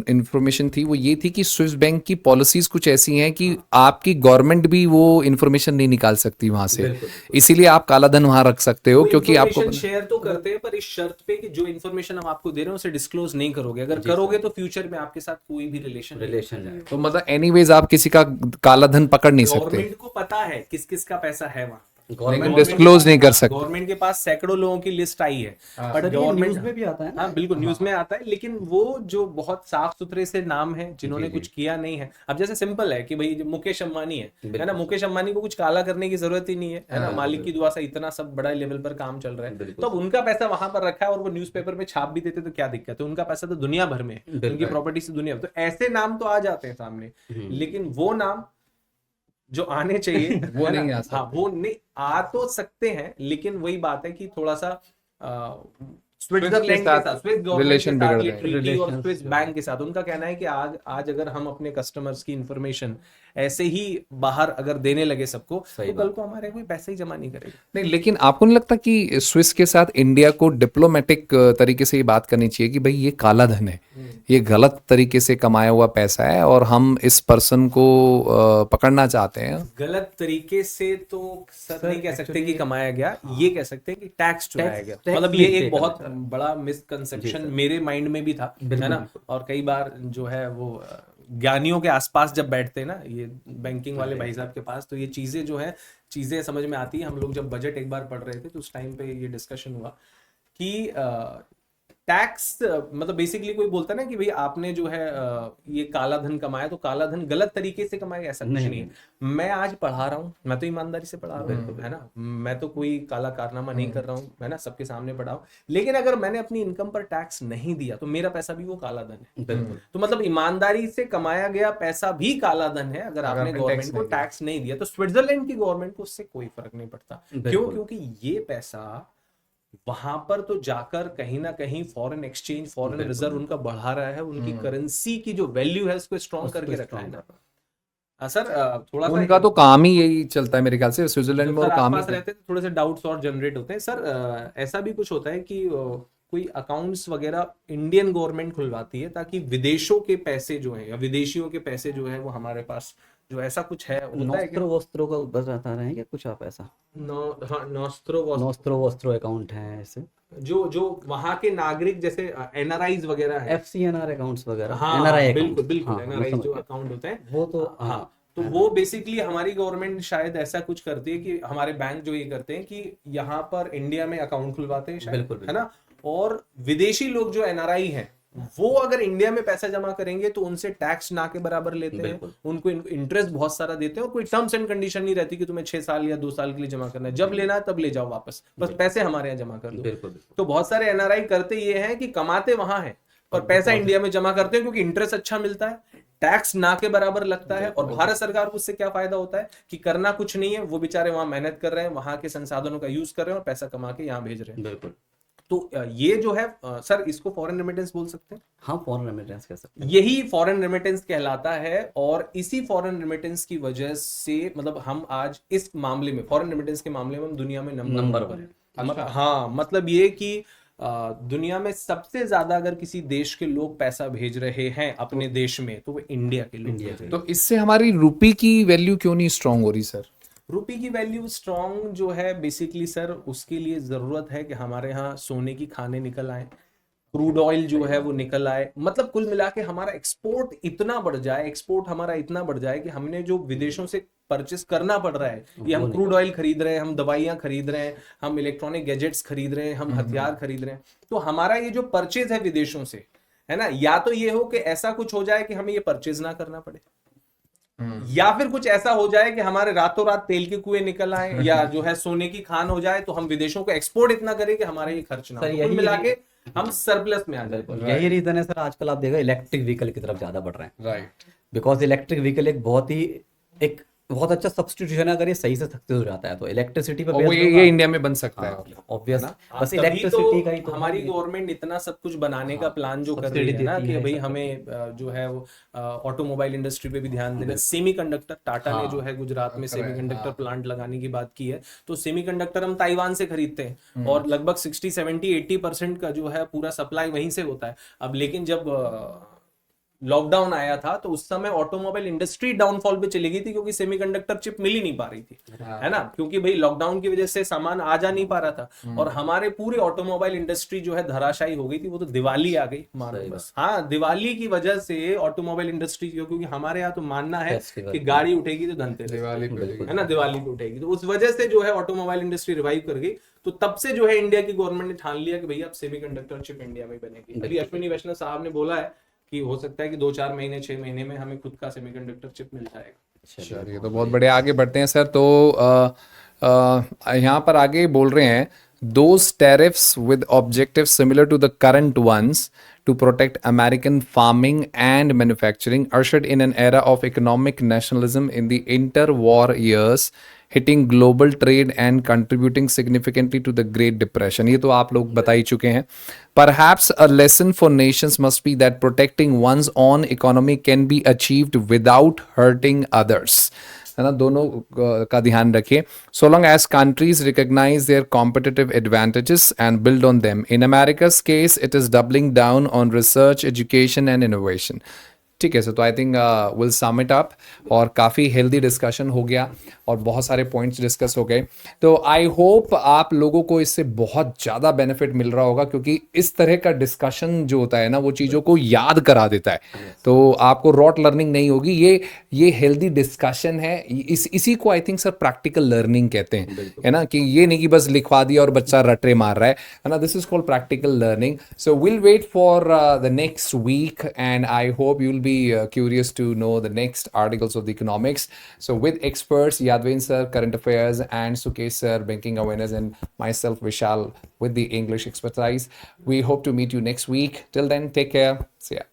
इन्फॉर्मेशन थी वो ये थी कि स्विस बैंक की पॉलिसीज कुछ ऐसी हैं कि आपकी गवर्नमेंट भी वो इन्फॉर्मेशन नहीं निकाल सकती वहां से, इसीलिए आप काला धन वहां रख सकते हो, क्योंकि आपको शेयर तो करते हैं, पर इस शर्त पे कि जो इन्फॉर्मेशन हम आपको दे रहे हैं उसे डिस्क्लोज नहीं करोगे। अगर करोगे तो फ्यूचर में आपके साथ कोई भी रिलेशन है। तो मतलब एनीवेज आप किसी का काला धन पकड़ नहीं सकते, गवर्नमेंट को पता है किस किस का पैसा है वहां, लेकिन डिस्क्लोज नहीं कर सकते। गवर्नमेंट के पास सैकड़ों लोगों की लिस्ट आई है, बट न्यूज़ में भी आता है ना। हाँ बिल्कुल, न्यूज में आता है, लेकिन वो जो बहुत साफ सुथरे से नाम है जिन्होंने कुछ किया नहीं है। अब जैसे सिंपल है कि भाई जो मुकेश अंबानी है ना, मुकेश अंबानी को कुछ काला करने की जरूरत ही नहीं है ना, मालिक की दुआ से इतना सब बड़ा लेवल पर काम चल रहा है। तो अब उनका पैसा वहां पर रखा है और वो न्यूज़पेपर में छाप भी देते तो क्या दिक्कत है, उनका पैसा तो दुनिया भर में है, उनकी प्रॉपर्टी से दुनिया भर, तो ऐसे नाम तो आ जाते हैं सामने, लेकिन वो नाम जो आने चाहिए वो नहीं आ सकते। हाँ, वो नहीं आ तो सकते हैं, लेकिन वही बात है कि थोड़ा सा स्विट्जरलैंड के साथ, स्विस गवर्नमेंट के साथ ये ट्रीटी और स्विस बैंक के साथ, उनका कहना है कि आज अगर हम अपने कस्टमर्स की इंफॉर्मेशन ऐसे ही बाहर अगर देने लगे सबको, तो कल को हमारे कोई पैसे ही जमा नहीं करेगा। नहीं, लेकिन आपको नहीं लगता कि स्विस के साथ इंडिया को डिप्लोमेटिक तरीके से ये बात करनी चाहिए कि भाई ये काला धन है, ये गलत तरीके से कमाया हुआ पैसा है और हम इस पर्सन को पकड़ना चाहते हैं? गलत तरीके से तो सर नहीं कह सकते कि कमाया गया, ये कह सकते हैं कि टैक्स चुराया गया। मतलब ये एक बहुत बड़ा मिसकंसेप्शन मेरे माइंड में भी था, है ना। और कई बार जो है वो ज्ञानियों के आसपास जब बैठते हैं ना, ये बैंकिंग वाले भाई साहब के पास, तो ये चीजें जो है चीजें समझ में आती है। हम लोग जब बजट एक बार पढ़ रहे थे तो उस टाइम पे ये डिस्कशन हुआ कि टैक्स मतलब बेसिकली कोई बोलता है ना कि भाई आपने जो है ये काला धन कमाया, तो काला धन गलत तरीके से कमाया, ऐसा कुछ नहीं है। मैं आज पढ़ा रहा हूँ, मैं तो ईमानदारी से पढ़ा रहा हूँ, है ना, मैं तो कोई काला कारनामा नहीं कर रहा हूँ, है ना, सबके सामने पढ़ा हूँ। लेकिन अगर मैंने अपनी इनकम पर टैक्स नहीं दिया तो मेरा पैसा भी वो काला धन है। तो मतलब ईमानदारी से कमाया गया पैसा भी काला धन है अगर आपने गवर्नमेंट को टैक्स नहीं दिया। तो स्विट्जरलैंड की गवर्नमेंट को उससे कोई फर्क नहीं पड़ता। क्यों? क्योंकि ये पैसा वहां पर तो जाकर कहीं ना कहीं फॉरेन एक्सचेंज, फॉरेन रिजर्व उनका बढ़ा रहा है, उनकी करेंसी की जो वैल्यू है उसको स्ट्रॉन्ग करके रख रहा है ना, सर थोड़ा सा उनका तो काम ही यही चलता है मेरे ख्याल से, स्विट्जरलैंड में जब वो सर काम ही आसपास रहते हैं तो थोड़े से डाउट्स और जनरेट होते हैं सर। ऐसा भी कुछ होता है कि कोई अकाउंट्स वगैरह इंडियन गवर्नमेंट खुलवाती है ताकि विदेशों के पैसे जो है या विदेशियों के पैसे जो है वो हमारे पास, जो ऐसा कुछ है होता है नोस्त्रो वोस्त्रो का बता रहे हैं क्या कुछ आप ऐसा? हाँ, नोस्त्रो नोस्त्रो वोस्त्रो अकाउंट है ऐसे, जो वहां के नागरिक जैसे एनआरआईज वगैरह है। FCNR अकाउंट्स वगैरह, हाँ NRI बिल्कुल अकाउंट, बिल्कुल, हाँ एनआरआई समझ जो गया। अकाउंट होते हैं वो तो हाँ, तो वो बेसिकली हमारी गवर्नमेंट शायद ऐसा कुछ करती है कि हमारे बैंक जो ये करते हैं कि यहाँ पर इंडिया में अकाउंट खुलवाते हैं शायद, बिल्कुल, है ना, और विदेशी लोग जो एनआरआई हैं वो अगर इंडिया में पैसा जमा करेंगे तो उनसे टैक्स ना के बराबर लेते हैं, बिल्कुल। उनको इंटरेस्ट बहुत सारा देते हैं और कोई टर्म्स एंड कंडीशन नहीं रहती कि तुम्हें 6 साल या 2 साल के लिए जमा करना है, जब लेना है तब ले जाओ वापस, बस पैसे हमारे यहाँ जमा कर दो। बिल्कुल तो बहुत सारे एनआरआई करते ये हैं कि कमाते वहां है पर पैसा इंडिया में जमा करते हैं क्योंकि इंटरेस्ट अच्छा मिलता है, टैक्स ना के बराबर लगता है, और भारत सरकार को उससे क्या फायदा होता है कि करना कुछ नहीं है, वो बेचारे वहां मेहनत कर रहे हैं, वहां के संसाधनों का यूज कर रहे हैं और पैसा कमा के यहाँ भेज रहे हैं। बिल्कुल। तो ये जो है सर इसको फॉरेन रेमिटेंस बोल सकते हैं, हाँ फॉरेन रेमिटेंस कह सकते हैं। यही फॉरेन रेमिटेंस कहलाता है, और इसी फॉरेन रेमिटेंस की वजह से मतलब हम आज इस मामले में, फॉरेन रेमिटेंस के मामले में हम दुनिया में नंबर नंबर 1। वन। हाँ मतलब ये कि दुनिया में सबसे ज्यादा अगर किसी देश के लोग पैसा भेज रहे हैं अपने देश में तो वो इंडिया के लोग भेज रहे हैं। तो इससे हमारी रुपी की वैल्यू क्यों नहीं स्ट्रांग हो रही सर? रुपी की वैल्यू स्ट्रांग जो है बेसिकली सर उसके लिए जरूरत है कि हमारे यहाँ सोने की खाने निकल आए, क्रूड ऑयल जो है वो निकल आए, मतलब कुल मिला के हमारा एक्सपोर्ट इतना बढ़ जाए, एक्सपोर्ट हमारा इतना बढ़ जाए कि हमने जो विदेशों से परचेस करना पड़ रहा है, ये हम क्रूड ऑयल खरीद रहे हैं, हम दवाइयां खरीद रहे हैं, हम इलेक्ट्रॉनिक गैजेट्स खरीद रहे हैं, हम हथियार खरीद रहे हैं, तो हमारा ये जो परचेज है विदेशों से, है ना, या तो ये हो कि ऐसा कुछ हो जाए कि हमें ये परचेज ना करना पड़े, या फिर कुछ ऐसा हो जाए कि हमारे रातों रात तेल के कुएं निकल आए, या जो है सोने की खान हो जाए तो हम विदेशों को एक्सपोर्ट इतना करें कि हमारे ये खर्च ना हो, कुल मिला के हम सरप्लस में आ जाए। यही रीजन है सर आजकल आप देखो इलेक्ट्रिक व्हीकल की तरफ ज्यादा बढ़ रहे हैं, राइट। बिकॉज इलेक्ट्रिक व्हीकल एक बहुत अच्छा सब्स्टिट्यूशन है अगर ये सही से सक्सेस हो जाता है तो इलेक्ट्रिसिटी पे वो ये इंडिया में बन सकता है। ऑब्वियस, बस तभी इलेक्ट्रिसिटी का ही तो तो हमारी गवर्नमेंट इतना सब कुछ बनाने का प्लान जो कर रही है ना कि भाई हमें जो है वो ऑटोमोबाइल इंडस्ट्री पे भी ध्यान देना, सेमीकंडक्टर, टाटा ने जो है गुजरात में सेमीकंडक्टर प्लांट लगाने की बात की है, तो सेमीकंडक्टर हम ताइवान से खरीदते हैं और लगभग 60-70-80% का जो है पूरा सप्लाई वहीं से होता है। अब लेकिन जब लॉकडाउन आया था तो उस समय ऑटोमोबाइल इंडस्ट्री डाउनफॉल पे चली गई थी क्योंकि सेमीकंडक्टर चिप मिल ही नहीं पा रही थी, है ना, क्योंकि भाई लॉकडाउन की वजह से सामान आ जा नहीं पा रहा था और हमारे पूरे ऑटोमोबाइल इंडस्ट्री जो है धराशायी हो गई थी। वो तो दिवाली आ गई मानो बस, हाँ दिवाली की वजह से ऑटोमोबाइल इंडस्ट्री, क्योंकि हमारे यहाँ तो मानना है कि गाड़ी उठेगी तो धनतेरस, है ना, दिवाली पे उठेगी, तो उस वजह से जो है ऑटोमोबाइल इंडस्ट्री रिवाइव कर गई। तो तब से जो है इंडिया की गवर्नमेंट ने ठान लिया कि भैया अब सेमीकंडक्टर चिप इंडिया में बनेगी। अभी अश्विनी वैष्णव साहब ने बोला है कि हो सकता है कि 2-4 महीने 6 महीने में हमें खुद का सेमीकंडक्टर चिप मिल जाएगा। चलिए तो बहुत बढ़िया, आगे बढ़ते हैं सर। तो यहाँ पर आगे बोल रहे हैं those tariffs with objectives similar to the current ones to protect American farming and manufacturing ushered in an era of economic nationalism in the interwar years, hitting global trade and contributing significantly to the Great Depression. ये तो आप लोग बता ही चुके हैं. Perhaps a lesson for nations must be that protecting one's own economy can be achieved without hurting others. है ना, दोनों का ध्यान रखिए. So long as countries recognize their competitive advantages and build on them. In America's case, it is doubling down on research, education and innovation. ठीक है sir, तो I think will sum it up, और काफ़ी healthy discussion हो गया और बहुत सारे पॉइंट्स डिस्कस हो गए. तो आई होप आप लोगों को इससे बहुत ज़्यादा बेनिफिट मिल रहा होगा, क्योंकि इस तरह का डिस्कशन जो होता है ना वो चीज़ों को याद करा देता है. तो आपको रॉट लर्निंग नहीं होगी, ये हेल्दी डिस्कशन है. इसी को I think sir practical learning कहते हैं, है ना, कि ये नहीं कि बस लिखवा दिया और बच्चा रटे मार रहा है ना. This is called practical learning. So will wait for the next week and I hope you will curious to know the next articles of the economics. So with experts Yadvin sir, current affairs, and Sukesh sir, banking awareness, and myself Vishal with the English expertise, we hope to meet you next week. Till then, take care. See ya.